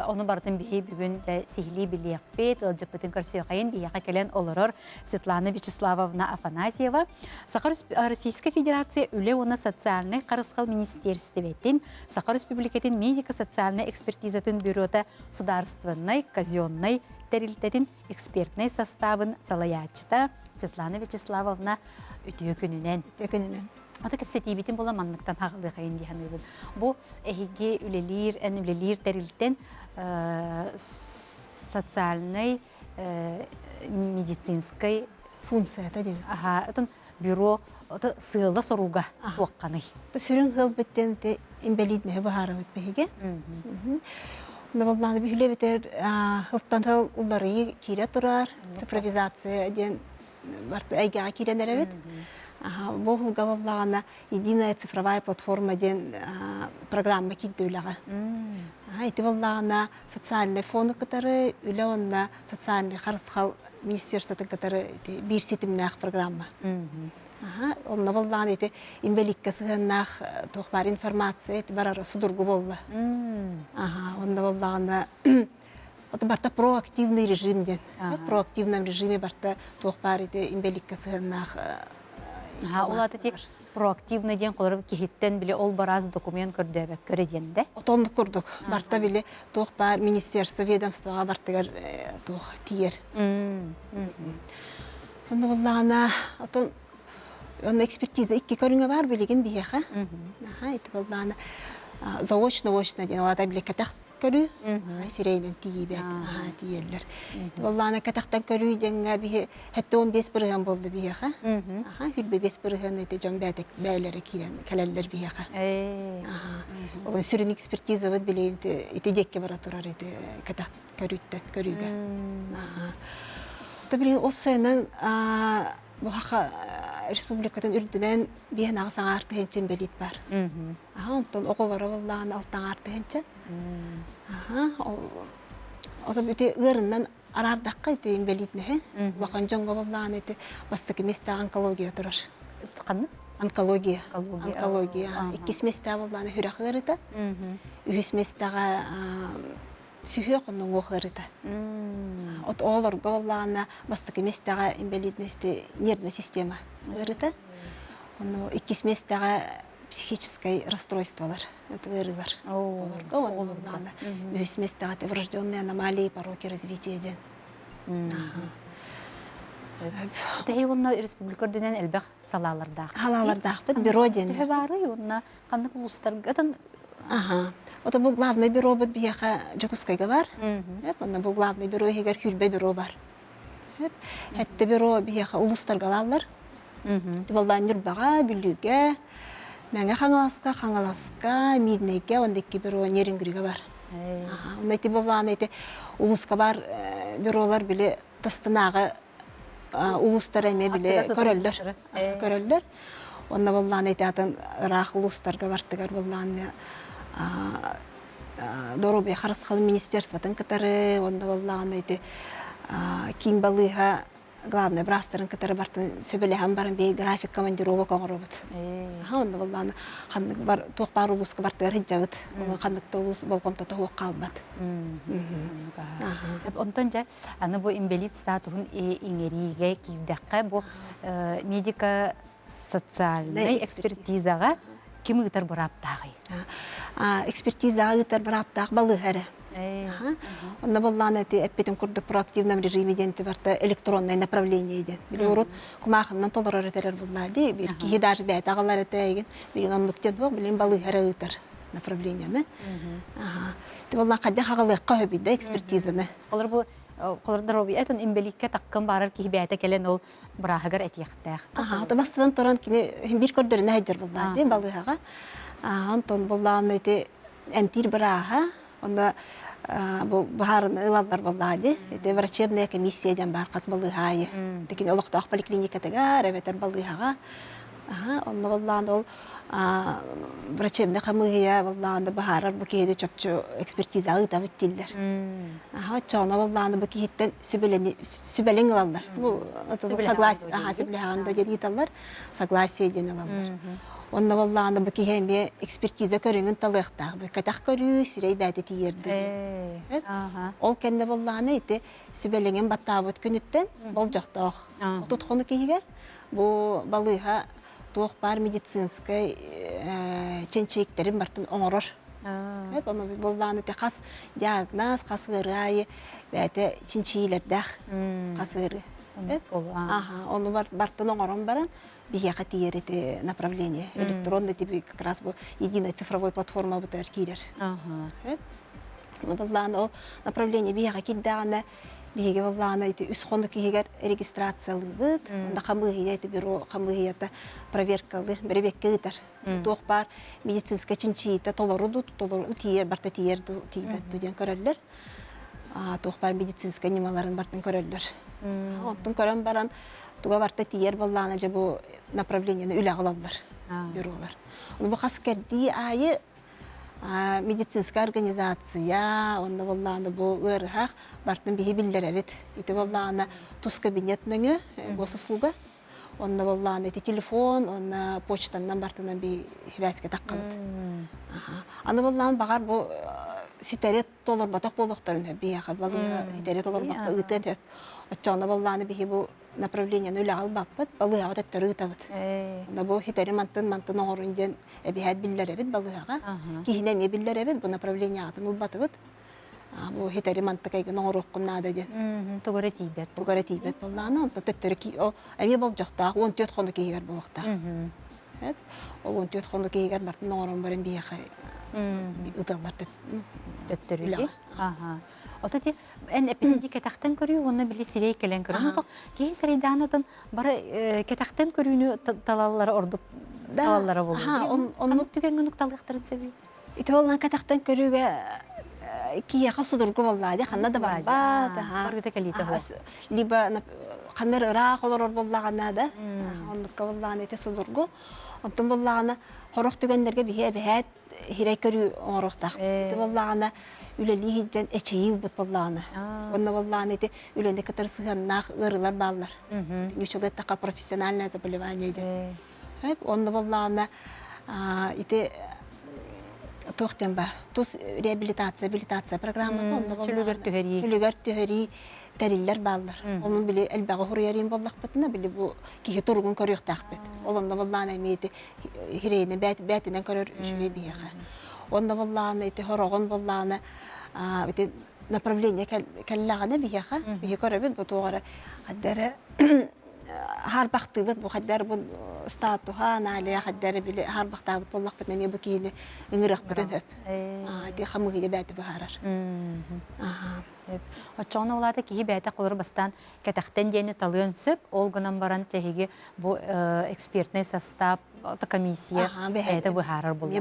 onu barıtın bihi bugün sihli biliyakbet, ılcıpıtın karsiyoqayın biyaqa kelen olurur Светлана Вячеславовна Афанасьева. Сахар Российская Федерация үле оны социальный қарысқал министерстветін, Сахар Республикатын медико-социальный экспертизатын бюрода сударственной, казенной, терилтетін экспертный составын салаячыта Светлана Вячеславовна үтіе күнінен. Ата кепсети битин бола манныктан хагылы кайын диханыбын. Бу эһиге үлелир, эн үлелир терилтен социальный медицинской функция та дебит. Ага, это бюро, это сылда соруга туакканы. Та сүрүн хыл биттен те инвалидне бахара бит беге. Навалланы бихле битер хылтан хыл уллары кире турар, цифровизация ден барты айга киренер бит. Бу гаваллагана единая цифровая платформа ден программа киддүлага. Эти воллагана социальный фонд катары, үлеонна социальный харысхал министерство катары бир сетимнах программа. Онна воллагана эти инвалидка сыгыннах тухбар информация эти барара судургу болла. Онна воллагана это барта проактивный режим ден. В проактивном режиме барта тухбар эти инвалидка сыгыннах. Олаты тек проактивный ден қолырып кехеттен біле ол бараз документ көрдебек көреденде? Отонды көрдік. Барта біле тоқ бар министерство, ведомствоға бартығар тоқ тиер. Онды болағына, онды экспертиза икки көріңе бар білеген бейеға. Эти болағына заочно-очно ден олада біле кәтақ көрі, сирейден тиебек, тиерлер. Болағына кәтақтан көрі денге бейе, хәтті 15 бірген болды бейеға. Хүлбе 5 бірген әйті жан бәйлері кәләлер бейеға. Олын сүрін экспертиза бұд біле әйті декке бара тұрар әйті кәтақ көрігі. Білген опсайынан бұқақа республикатын үрдінен бейін ағысаң арты хенчен белет бар. Онтан оғылары болағын алтан арты хенчен. Ота бүте ғырынан арардаққа еті белетіне. Лақан жоңға болағын еті бастықы месті онкология тұрар. Қаны? Онкология. Иккес месті болағын хүрәқ ғырыта. Үйіс местіға сүйе қонның оғырыта. От олар болағына бастықы местіға инвалидности нервная система ғырыта. Иккес местіға психическое расстройстволар. Это ғыры бар. Олар үйіс местіға врожденные аномалии, пороки развития ден. Тәйі онына республикорденен әлбәқ салалардақ. Халалардақ бұд бюро ден. Тәйі бары онына қандық ұлыстар ғатын. Это был главный бюро бит бияха Джакускайга бар. Это был главный бюро егер хүлбе бюро бар. Это бюро бияха улустарга баллар. Тибалдан нурбага бүлүгө, меңе хаңаласка, мирнеге ондеки бюро нерингүргө бар. Онда тибалдан эти улуска бар бюролар биле тастанага улустар эме биле көрөлдөр. Онда балдан эти атын рах улустарга бартыгар балдан Доробия Харасхал министерствотын катары, онда боллағын әйті кейін балыға главный брастерын катары бартын сөбелеген барын бей график командировок оңыр обыд. Онда боллағын қандық бар, тоқ бар ұлысқы бартығар хиджабыд, қандықта ұлыс болғымта тоқ қалбад. Онтан жа, аны бұл инвалид статуын еңериге кейдаққа бұл медико-социальный экспертизаға кім ұйтар бұраптағы? Экспертиза гытар браптак балыгары. Онда боллан эти эппетим курдук проактивном режиме денти барта электронное направление ден. Бир урут кумахыннан толорор этерер буллады. Бир ки даже бәт агалар этеген. Бир онлуктен бок билен балыгары гытар направленияны. Те боллан кадя хагалыкка хөбиде экспертизаны. Олар бу Қолырдар этон имбеликке таққын барар кихбәті келен ол бұрағығар әтияқтақ. Ата бастыдан торан кини бир көрдөрүнө хайдыр булла ди балыга. Антон булланы ди эмтир браха. Онда бу бахарын ылалдар булла ди. Ди врачебная комиссиядан бар кас балыгайы. Дикин олоктак поликлиникатага ребетер балыга. Онда булланы ол врачебная камыгыя булланы бахарар бу кейде чөпчө экспертиза ытабыт диллер. Чона булланы бу кейттен сүбелен ылалдар. Бу согласие, сүбелеганда дедиталар согласие денелалар. Онда булланы бу кейме экспертиза көрүнгүн талыктак, бу катак көрүү сирей бәти тиерди. Ол кенде булланы ите сүбеленген баттабыт күнүттен бол жактак. Туткону кейгер бу балыга туох бар медицинской ченчектерин бартын оңорор. Оны булланы те кас диагноз, кас гырай, бәте ченчилердах кас гыры. Оны бартын оңорон баран бия катиерите направление электронный тип как раз бу единая цифровой платформа бутер килер. Булланы ол направление бия киддагана биге булланы ите үс хондо кигер регистрациялыбыт, да камыгыя ите бюро камыгыята проверкалы беребекке гытар. Туох бар медицинская чинчита толору тиер барта тиерду тибет ден көрөллөр. Туох бар медицинская немаларын бартын көрөллөр. Оттун көрөн баран туга барта тиер булланы же бу направлениени үлө алалар бюролар. Бу каскерди айы медицинская организация, онда булланы бу ырхак бартын бихи биллеребит. Ити булланы тус кабинетныңы госуслуга. Онда булланы ити телефон, онда почтаннан бартынан би хибәскә таккалыт. Аны булланы багар бу ситерет толор батак болуктарын бияга балыга ситерет толор батак ытен. Оччона булланы бихи бу направление үле албаппыт, балыга төттөрү табыт. Онда бу хитери мантын оңорунден бихат биллеребит балыга. Кихине ме биллеребит бу направление атын улбатыбыт. Бу хитери мантыкайга оңоруккунна деген. Тугары тибет. Тугары тибет булланы, онда төттөрү ки о эме бол жакта 14 хону кийгер болукта. Ол 14 хону кийгер бартын оңорун баран бияга. Ыдалар төттөрү. Отати эн эпидемия кетактан көрүү, оны били сирей келен көрүү. Кей сирейданатын бары кетактан көрүүнү талалары ордук талалары болду. Онун түгөнгөн укталыктарын сөбүй. Ити болған кетактан көрүүгө кие касудургу боллады, ханна да бар. Баргыта калита хо. Либо ханнер ырак олор боллагана да. Ондукка боллаган эте судургу. Онтон боллагана хорох түгендерге бихе бехет хирей көрүү оңоруктак. Ити боллагана үлели хиджен эчейил бут болланы. Онна болланы эти үлөнде катар сыганнах ырылар баллар. Нючылы така профессиональное заболевание де. Онна болланы эти тохтен бар. Тус реабилитация программа онна болланы. Чүлүгөр төһөри териллер баллар. Onun били элбагы хурьярин боллак бутна били бу кихи тургун көрөк тахбет. Олонда болланы эмети хирейне бәтинен көрөр үшүе бияга. Онда болланы эти хорогон болланы эти направление келлагана бияга. Бия көрөбүт бу тугара хаддары харбактыбыт бу хаддар бу статуха нале хаддар били харбактабыт боллак бутна ме бу кийне ыңырак бутен хөп. Ди хамыгы бәти бахарар. Очоны олады кихи бәті қолыр бастан кәтәқтен дені талыын сөп, олғынан баран тәхеге бұл экспертный состав, комиссия әйті бұхарыр бұл.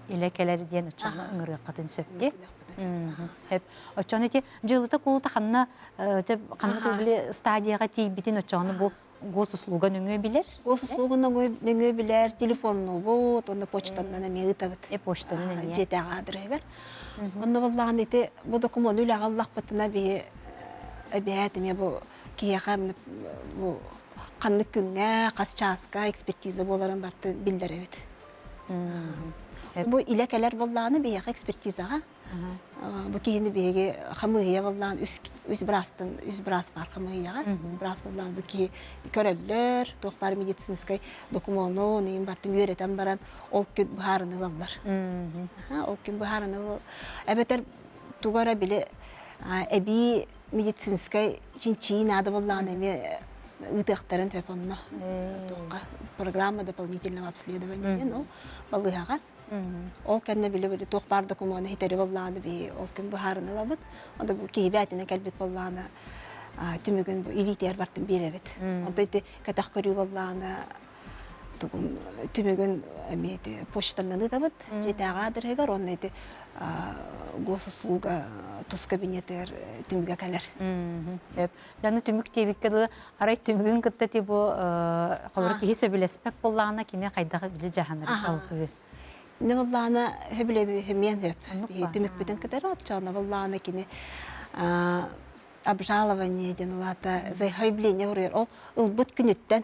Иле кәлері ден очоны ұңыры қатын сөпте. Очоны те жылыта қолыта қанна қылбілі стадияға тейбітін очоны бұл госуслуга нөңе билер? Госуслуга нөңе билер, телефонны бұд, онда почтаннан әмегі табыт. Почтаннан әне? Жете ағадыр Онда боллағын еті, бұл документ үлі ағаллақ бұттына бәйтіме бұл кейеға қанды күнге, қас часқа экспертиза боларын барты білдер әбет. Бұл илекелер боллағыны бейеға экспертизаға. Бұл кейінді бейге қамығыя боллағын үз брас бар қамығияға. Үз брас боллағын бұл кей көрелер, тоқ бар медицинскай документу, нейін бартын үйретен баран ол күн бұхарын ылалар. Ол күн бұхарын ылалар. Әбетер туғара білі әбі медицинскай чинчиин ады боллағын әме ұйтықтарын төп онына. Программа дополнительного обследования ол балығаға. Ол кенне биле тох бар документ хитери болланы би ол көн бухарны лабыт. Онда бу кийбәтенә кәлбит болланы. Түмүгүн бу илитер бартын беребит. Онда ите катак көрү болланы. Тугун түмүгүн эмети почтанны табыт. Жетагадыр хегер онда ите госуслуга тус кабинеттер түмүгө келер. Яны түмүк тебикке арай түмүгүн кытта ти бу колор кихи сөбүлеспек боллана киме кайдагы биле жаһанары салгы. Не болланы хөбүлеби хөмен хөп. Түмүк бүтүн кытар отчана болланы кини обжалование денлата заявление урер ол ылбыт күнүттен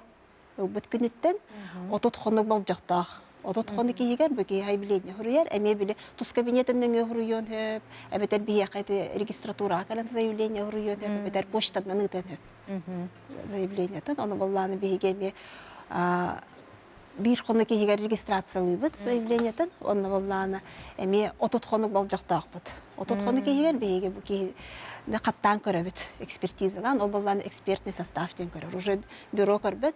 отут хонук болжактак. Отут хону кийгер бөки заявление урер эме биле тус кабинетинен уруйон хөп. Эбетер бие кайты регистратура калан заявление уруйон хөп. Эбетер почтадан ытен хөп. Заявление тан аны болланы бигеме бир хону кийгер регистрациялыбыт заявлениятан онна болланы эме отут хонук болжактакпыт. Отут хону кийгер биге бу ки да каттан көрөбүт экспертизалан ол болланы экспертный составтен көрөр. Уже бюро көрбөт.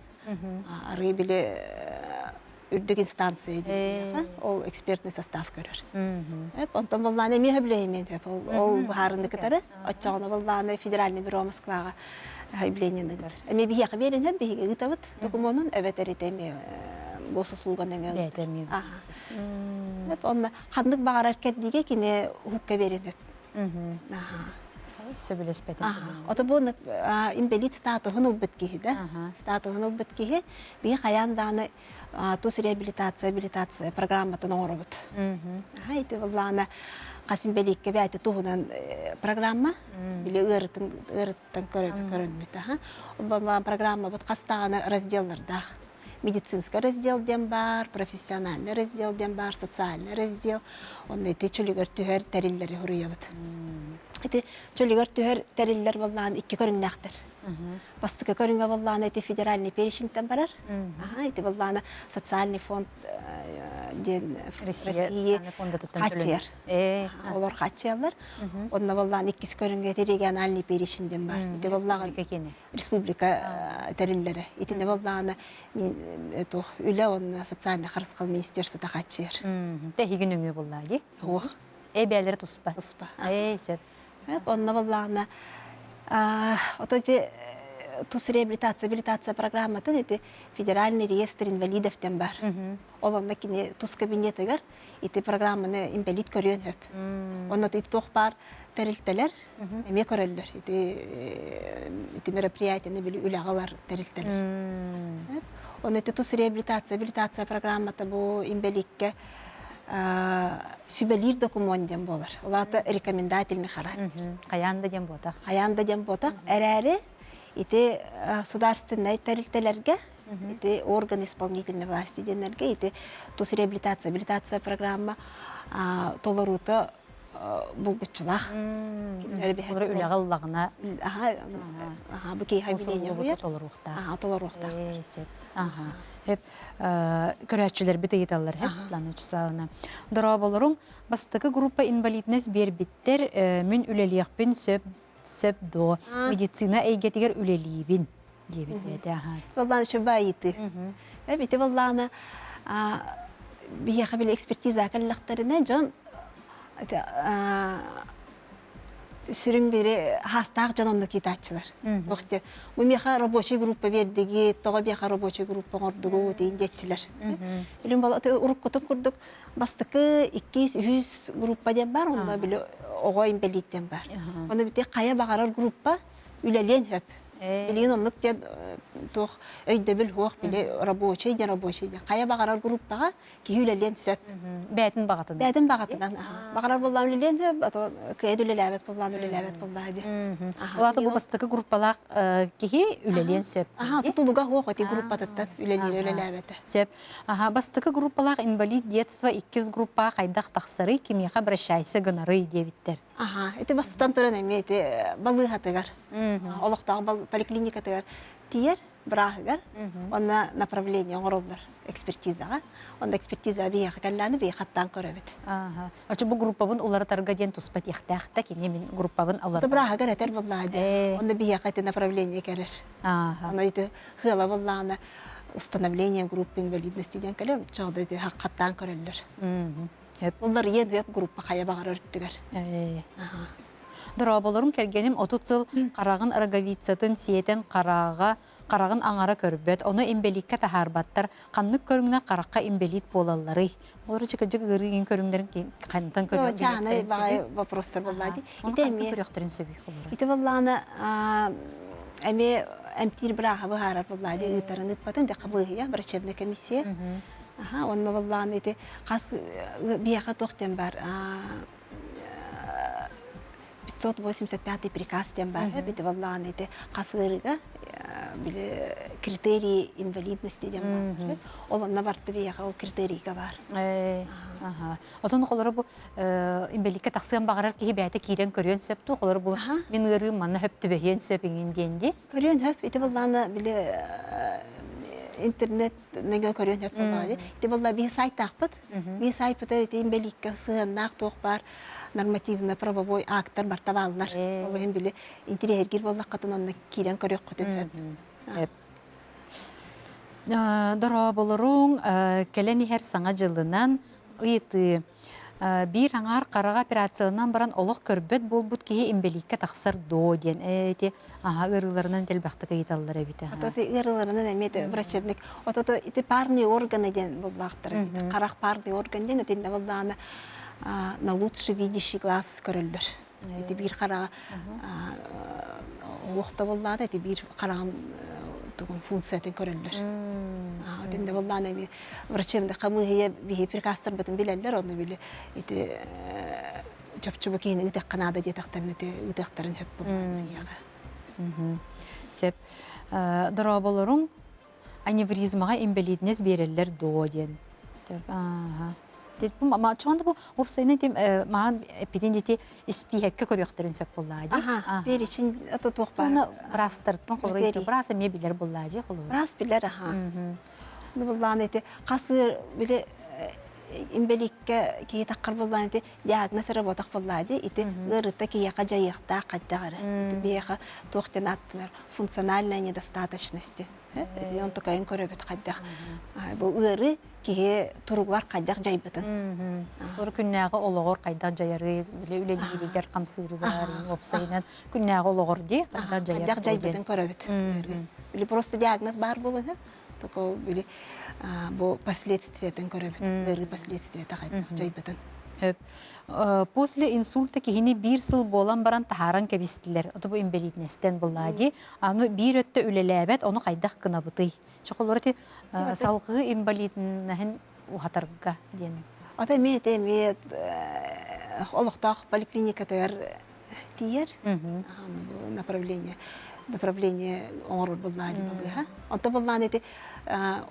Ары биле үрдүк инстанция дейт. Ол экспертный состав көрөр. Онтон болланы эме билеймен деп ол баарынды кытары отчогоно болланы федеральный бюро Москвага заявлениени көрөр. Эме бияка берен hem биге гытабыт документун эбетеритеме госуслуганын Бетеми. Онна хандык багарар кердиге кине хукка беренеп. Сөбүлеспет. Ото бу имбелит статуһун улбыт да. Статуһун улбыт киһи би хаянданы тус реабилитация программатын оңоробут. Ити булланы Касимбеликке бәйте туһунан программа биле ырыттан көрөнмүт. Булланы программа бут кастаганы разделларда. Медицинский раздел дем бар, профессиональный раздел дем бар, социальный раздел. Он эти чөлөгөр түһөр тәрилләре хуруябыт. Эти чөлөгөр түһөр тәрилләр булган икки көрүннәктер. Бастыкы көрүнгө булган эти федеральный перечинтен барар. Эти булган социальный фонд ден Россия хачер. Олар хачерлар. Онда булган иккис көрүнгө региональный перечинден бар. Эти булган республика тәрилләре. Эти не булган это үле он социальный харскал министерство хачер. Техигин үңү буллады. О. Эбелер туспа. Сөп. Онна булланы ототи тус реабилитация программатын эти федеральный реестр инвалидов тем бар. Олонда кине тус кабинетегер эти программаны инвалид көрөн хөп. Онда эти тох бар терилтелер, эме көрөллөр. Эти мероприятияны били үлагалар терилтелер. Онда эти тус реабилитация программаты бу инвалидке сүбелир документен болар. Олата рекомендательный характер. Каянда дем ботак. Каянда дем ботак. Әрәре ите государственный терилтелерге, ите орган исполнительной власти денерге, ите тус реабилитация программа толорута булгучулах. Олар үләгаллагына. Бу кей хавиление буяр. Толорухта. Hep көрәтчілер біті еталар, hep Светланович Славовна. Дұра болырың, бастықы группа инвалиднес бербіттер мен үлелияқпен сөп до медицина әйгетігер үлелейбін дебіт. Валланы үшін байыты. Бейті валланы бияқы білі экспертиза әкәліліқтеріне жон сүрүн бири хастак жанонду китачылар. Вакыт бу меха рабочий группа бердиги, тога беха рабочий группа гордугу дейин жетчилер. Билим бала уруккутуп курдук. Бастыкы 200 группа дем бар, онда биле огойн белиттен бар. Онда бите кая багарар группа үлелен хөп. Билин оннук те тох өйдө бил хуак биле рабочий. Кая багарар группага ки үлелен сөп. Бәтин бағатынан. Бәтин бағатынан. Бағарар боллан үлелен сөп, ато кыйд үлеләбет боллан үлеләбет боллады. Олаты бу бастыкы группалар ки үлелен сөп. Тутулуга хуак оти группа таттан үлеләбет. Сөп. Бастыкы группалар инвалид детства 2 группа кайдак тахсыры кимиха обращайся гоноры дебиттер. Это бастан туран эме балы хатыгар. Олоктагы поликлиника тегер тиер брахгар. Онна направление оролдар экспертизага. Онда экспертиза бия калланы бия хаттан көрөбүт. Ачы бу группабын улары тарга ден туспат яхтакта кини мен группабын алар. Брахгар этер боллады. Онда бия кайты направление келер. Онда ите хыла болланы установление группы инвалидности ден калер чагда де хаккаттан көрөллөр. Хөп. Улар ен хөп группа хая багар өрттүгөр. Дұраболырым кергенім 30 сыл қарағын роговицатын сиетен қарағын аңара көрбет, оны имбеликке тахарбаттар, қаннық көріңнен қараққа имбелит болалары. Олары чекаджық ғырығын көріңдерін қанытан көріңдерін Чағаны бағай вопростар болады. Ите болланы әме әмтир браға бұғарар болады, ұйтарын ұтпатын, де қабығы, врачебная комиссия. Онны болланы ите қас бияға тоқтен бар, 585 приказ тем бар, бите болланы ите қасығырыға критерии инвалидности тем бар. Ол онна барты бияға ол критерийға бар. Отын қолары бұл имбеликке тақсыған бағарар кейі бәйті кейрен көрген сөпті, қолары бұл мен ғырым манна хөпті бәйен сөпіңін денді. Көрген хөп, ите болланы біле интернет неге көрген хөп болады. Ите болла бей сайт тақпыт, бей сайт бұты имбеликке сығыннақ тоқ бар, нормативно-правовой акттар бар табалылар. Олығын біле интерьергер боллақ қатын онына кейрен көрек құтын хөп. Дұра болырың кәлені әр саңа жылынан ұйты бір аңар қараға операциялынан баран олық көрбет бол бұд кейі имбеликке тақсар до ден. Әйті ғырыларынан дәлбақты қайыталылар әбіті. Отаты ғырыларынан әмейті врачебник. Отаты ити парный органы ден боллақтыр. Қарақ парный орган ден, өтінде боллағаны на лучший видящий глаз көрілдір. Ити бір қараға оқта боллады, ити бір қарағын функциятын көрілдір. Өтінде боллағаны әме врачебник қамығыя бейі прикастыр бұтын білелдер, оны білі жөпчі бүкейін ұйтақ қанада детақтарын ұйтақтарын хөп боллағаны. Сөп, дұра болырың аневризмаға имбелиднес берелер до ден. Ама çoğunda bu ofsayına dem mağan epidin deti ispihekke körüktürün söp bolladı. Bir için ata toq var. Onu brastırtın koloraydı. Brasa me bilir bolladı kolor. Bras bilir aha. Ne bollan eti qasır bile imbelikke ki taqqar bollan eti diagnosere botaq bolladı. Eti gırıta ki yaqa jayıqta qaddagara. Biyaqa toqten attılar. Функциональная недостаточность. Он такая көрөбөт каддаг. Бу ыры кие туруглар каддаг жайбытын. Ор күннәгы ологор кайда жайары биле үлелигер камсыры бар, опсайнан күннәгы ологор ди, кайда жайар. Каддаг жайбытын көрөбөт. Биле просто диагноз бар болу, только биле бу последствиятын көрөбөт. Ыры последствия тагып жайбытын. После инсульта кихини bir сыл болан баран тахаран кебистилер. Ото бу имбелиднестен боллади. Аны bir өттө үлелебет, оны кайдак кына бутый. Чоколорти салгы имбелиднен ухатарга ден. Ата мет олуктак поликлиникатар тиер. Направление оңор боллади буга. Ото боллан эти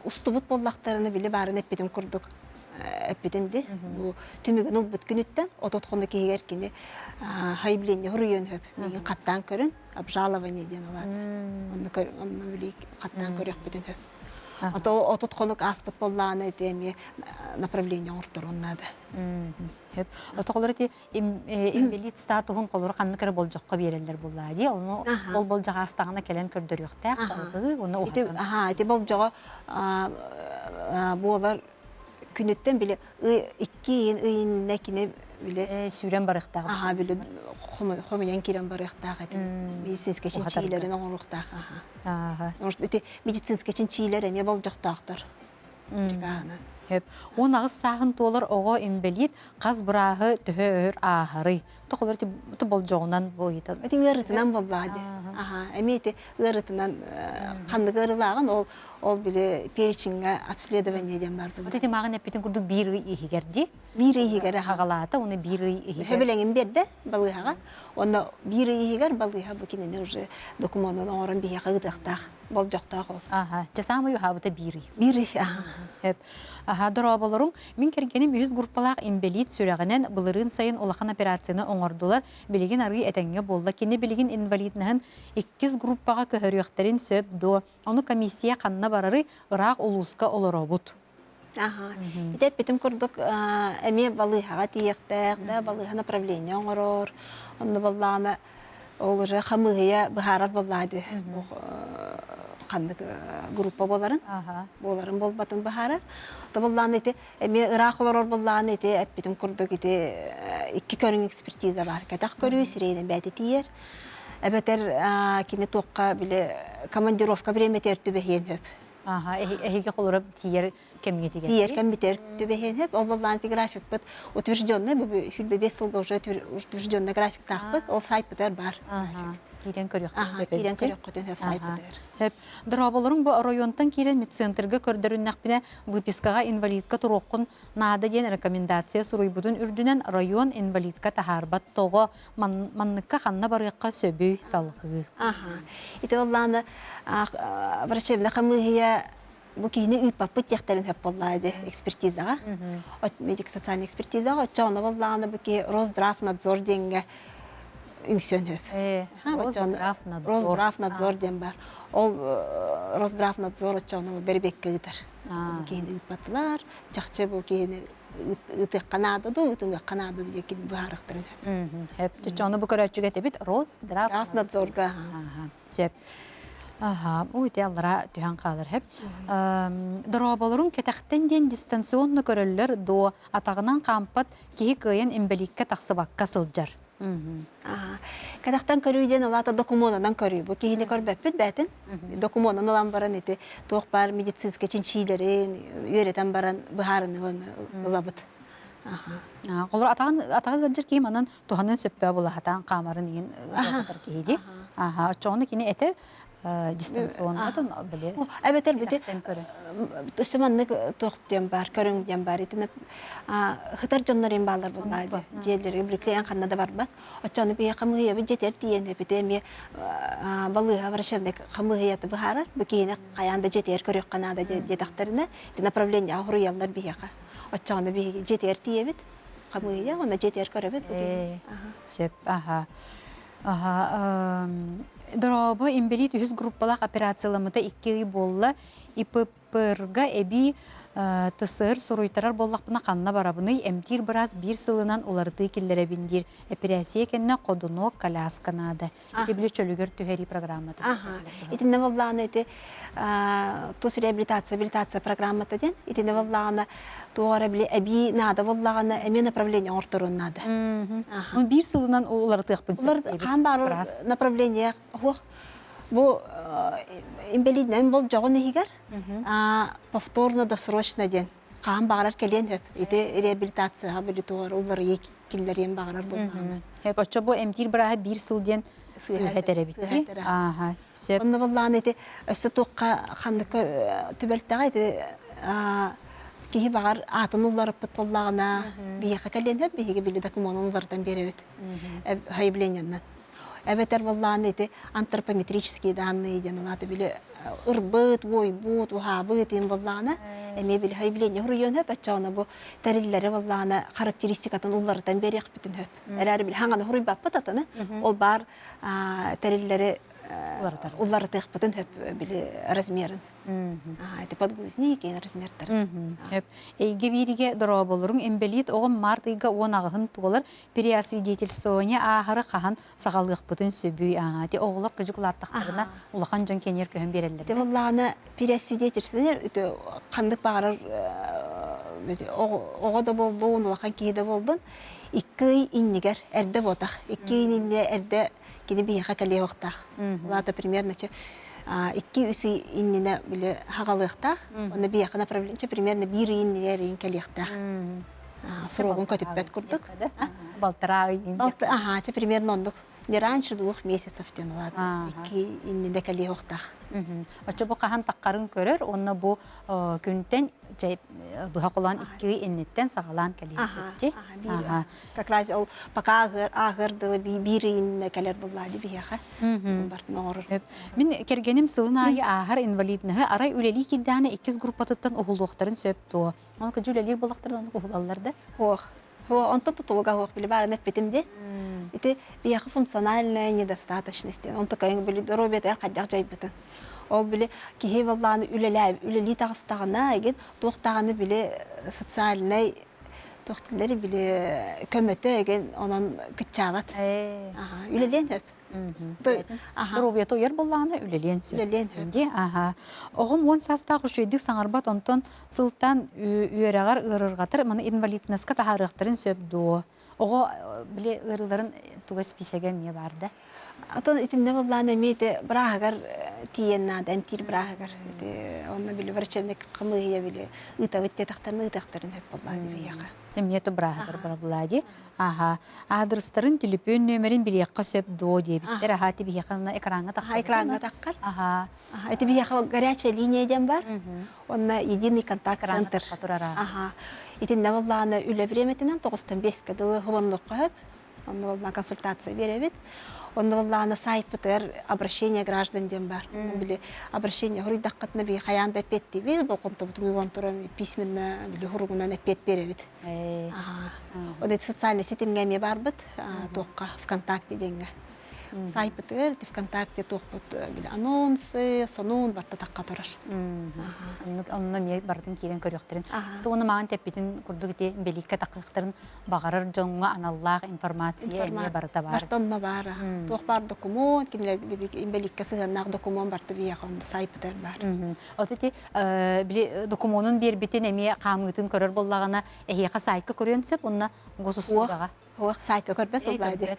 устубут боллактарыны биле барын эппетим курдук. Эпидемди бу түмүгүн ул бүткүнүттен ототконду кейер кини хайбление хурuyun хөп меген каттан көрүн обжалование ден алат. Онны билик каттан көрөк бүтүн хөп. Ото ототконук аспыт болланы деме направление орторуннады. Хөп. Отоклорти имбелит статугун колор канны кер болжокко берелер боллади. Оны ол болжага астагына келен көрдөрүктак салгы, оны ухатан. Эти болжого болар күнөттен биле 2 ыйын некине биле сүрен барыктагы. Биле хомоян кирен барыктагы. Медицинский чилерин оңоруктагы. Может эти медицинский чилер эме болжоктактар. Хөп. Он агыс сагын толар ого имбелит каз бырагы төһөр ахыры. Токолор ти болжогунан бойта. Эти ырытынан болбады. Эмети ырытынан кандыгырылаган ол биле перечинге обследование ден барды. Эти магын эпитин курду бир игерди. Бир игер хагалата, оны бир игер. Хебелеңин берди балыга. Оны бир игер балыга букинене уже документон орын бия кыдыктак болжоктак ол. Жасамы юхабыта бири. Бири. Хөп. Дора болорум, мин кергеним 100 группалак имбелит сүрәгенен былырын сайын улахан операцияны оңордулар. Билеген аргы этеңге болла. Кене билеген инвалиднәһен 200 группага көһөрүктәрин сөп до. Оны комиссия канна барары ырак улуска олоробут. Итеп битим курдук эме балыга тиектер, да балыга направление оңорор. Онны болланы ол уже хамыгыя бахарат боллады. қандық группа боларын. Аха. Боларын болбатын бахара. Табылланы ите, эме ырақылар болланы ите, әппетім күрдік ите, икки көрің экспертиза бар. Кәтақ көрі сирейден бәді тиер. Әбәтер кені тоққа біле командировка біреметер түбәхен хөп. Аха, эһиге холорап тиер кемге тиген. Тиер комбитер түбәхен хөп. Ол болланы график бит утвержденный, хүлбе 5 жылға уже утвержденный график тақпыт, ол сайт бітер бар. Аха. Кирен көрөк. Кирен көрөк көтен хөп сайт бітер. Хеп, дырабаларың бу районтан кирен медцентрге көрдөрүннәк бине выпискага инвалидка туроккун нада ден рекомендация суруйбутун үрдүнен район инвалидка тахарбат того манныкка ханна барыкка сөбүй салгы. Ага. Ите болланы врачебна камыгия бу кийини үппаппыт тяхтарын хөп боллайды экспертизага. Медико-социальный экспертизага чоно болланы бу ки Росздравнадзор денге үңсөн хөп. Росздравнадзор ден бар. Ол Росздравнадзор чоно бербекке гитер. Кийини үппаттылар, чакчы бу кийини ыты Канада ду, ыты Канада ду кийини барыктырын. Хеп, чоно бу көрөчүгө тебит Росздравнадзорга. Ага. Сеп. Ага, уйте аллара түһән калыр хеп. Дырабаларың кетәхтен ден дистанционны көрөллөр до атагынан кампат киһи кыйын имбеликке тахсыбакка сылжар. Кадақтан көрүйден олата документадан көрүй. Бу кийини көрбөппүт бәтин. Документан алан баран эти тоқ бар медицинский чинчилерин, үйрөтен баран быхарын ылабыт. Колор атага гылжыр кийим анан туханын сөппө була хатан камарын ин жоготор кийди. Аха, чоны кини этер дистанционно тон биле. Әбетер бите. Төсманны тоқтем бар, көрүңден бар. Итине хытар жоннорын балдар булады. Жерлерге бир кыян канада бар ба. Очоны бия камыя бе жетер тиен бите ме балыга врачебник камыяты бахара. Бу кийине каянда жетер көрөк канада жетактарына. Ди направление агырыялар бияка. Очоны бия жетер тиебит. Камыя она жетер көрөбөт. Сеп, аха. Аха, дырабы имбелит үз группалак операцияларында 2 ай болла ИППРга эби тысыр суруйтарар боллакпына канна барабыны эмтир бираз бир сылынан уларды киллере биндир операция кенне кодуно колясканада. Ити биле чөлүгөр түһери программада. Итинне болланы ити тус реабилитация программата ден. Итинне болланы туара биле эби нада боллаганы эме направление ортурун нада. Бир сылынан уларды тыгпын. Улар кан бар направление. Бу инвалиднен бол жогон хигер. Повторно досрочно ден. Кан багарар келен хөп. Ите реабилитация биле туара улар киллерен багарар болганы. Хеп очо бу эмтир бираа бир сыл ден сыйхетере битти. Аха. Сеп. Онда болланы ите өстө токка ханды түбөлтага ите кихи багар атын улар пыт боллагына бияка келен хөп биге биле документ улардан беребит. Заявлениеннен. Эбетер болланы ите антропометрические данные ден улаты биле ырбыт, ойбут, ухабыт ин болланы. Эме биле заявление хурuyон хөп ачана бу тариллери болланы характеристикатын улардан берек бүтүн хөп. Элер биле ханганы хуруй баппыт атаны. Ол бар тариллери улар тыгпытын хөп биле размерин. Это подгузник и размердер. Эйге бириге дырабаларың эмбелит огон март айга 10 агын тугалар переосвидетельствование ахары кахан сагалык бүтүн сөбүй ати оглор кыжыклар тактарына улахан жон кенер көһөн берелер. Те болланы переосвидетельствование өтө кандык багарар ого болду, улахан кийде болдун. 2 ай иннигер эрде ботак. 2 ай инне эрде кини бияка келе окта. Лата примерно 2-3 иннене биле хагалыкта, оны бияка направление примерно 1 иннере келекта. Срогун көтүппет курдук. Балтара ин. Ага, те примерно ондук. Не раньше 2 месяцев тенлады. 2 иннеде келе окта. Очо бу кахан таккарын көрөр, онна бу күнтен быха кулан 2 иннеттен сагалан келесетти. Как раз ол пока агырды бир инне келер буллады бияка. Барт нору. Мен кергеним сылынайы ахар инвалидныгы арай үлели кидданы 2 группатыттан оғылуқтарын сөпту. Ол күжүлелер болақтырдан оғылаларды? Он-то тутуга хох били бара нефпетимде. Ите бияка функциональная недостаточность. Он такая били робот эр хадяк жайбытын. Ол биле кихи болланы үлели тагыстагына эген токтаганы биле социальный токтылары биле көмөтө эген онон кытчабат. Үлелен хөп. Дробия тояр боллағына үлелен сөп. Үлелен, Оғым 10 састағы шүйдік саңарбат онтон сылтан үйерағар ұрырғатыр, мұны инвалиднаска тахарықтырын сөп дуы. Оғы біле ұрыларын туға списеге ме барды? Атын итинде болланы мейте брахагар тиеннада эмтир брахагар. Онна биле врачебник кымыя биле ытавытте тахтарын хөп боллады бияга. Темнету брахагар бараблади. Адрестарын телефон нөмерин билекка сөп дуо дебиттер. Ахати бияқана экранға таққар. Экранга таккар. Это бияга горячая линия дем бар. Онна единый контакт центр. Итинде болланы үле биреметинен 9-5 кадылы хубанлыққа хөп. Онна болланы консультация беребит. Он воллана сайт ПТР обращение граждан дем бар. Били обращение хуруй даккатна би хаянда петти бил болкомто бутунгон туран письменно били хуругуна на пет беребит. Он эти социальные сети мне барбит тоққа ВКонтакте деньги. Сайт ПТР ВКонтакте тоқпут били анонсы, сонун барта такка турар. Онна ме бардын кирен көрөктөрүн. Туны маған теппитин курдугите беликке таккыктырын багарыр жоңга аналлах информация эме барта бар. Бартанна бара. Тоқ бар документ, кинелер беликке сыгыннак документ барта бияконда сайт ПТР бар. Отети били документын бербитин эме камытын көрөр боллагана эхиека сайтка көрөн сөп, онна госуслугага. Сайка көрбет боллайды.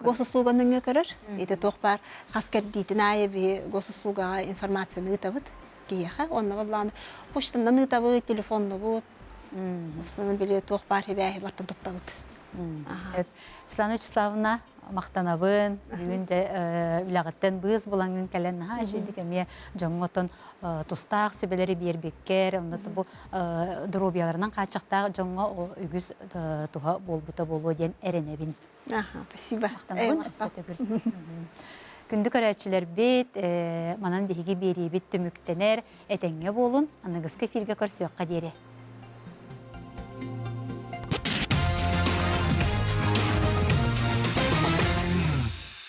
Госуслуга нүңе көрөр. Ите тоқ бар хаскер дейтін айы бі госуслугаға информацияны ұтабыд. Кейеға, онна болланы почтандан ұтабыд, телефонны бұд. Осынан біле тоқ бар хебәйі бартан тұттабыд. Светлана Вячеславовна мақтанабын, бүгінде үлағыттен бұз болаңын кәлін жүйдік әме жоңғытын тұстақ сөбелері бербеккер, онды бұл дробияларынан қачықтағы жоңға үгіз тұға болбыта болу ден әренебін. Спасибо. Мақтанабын, әсеті гүл. Күнді көрәтшілер бет, манан бейгі бері бет түміктенер, әтенге болын, анығызғы филге көрсеуққа дере.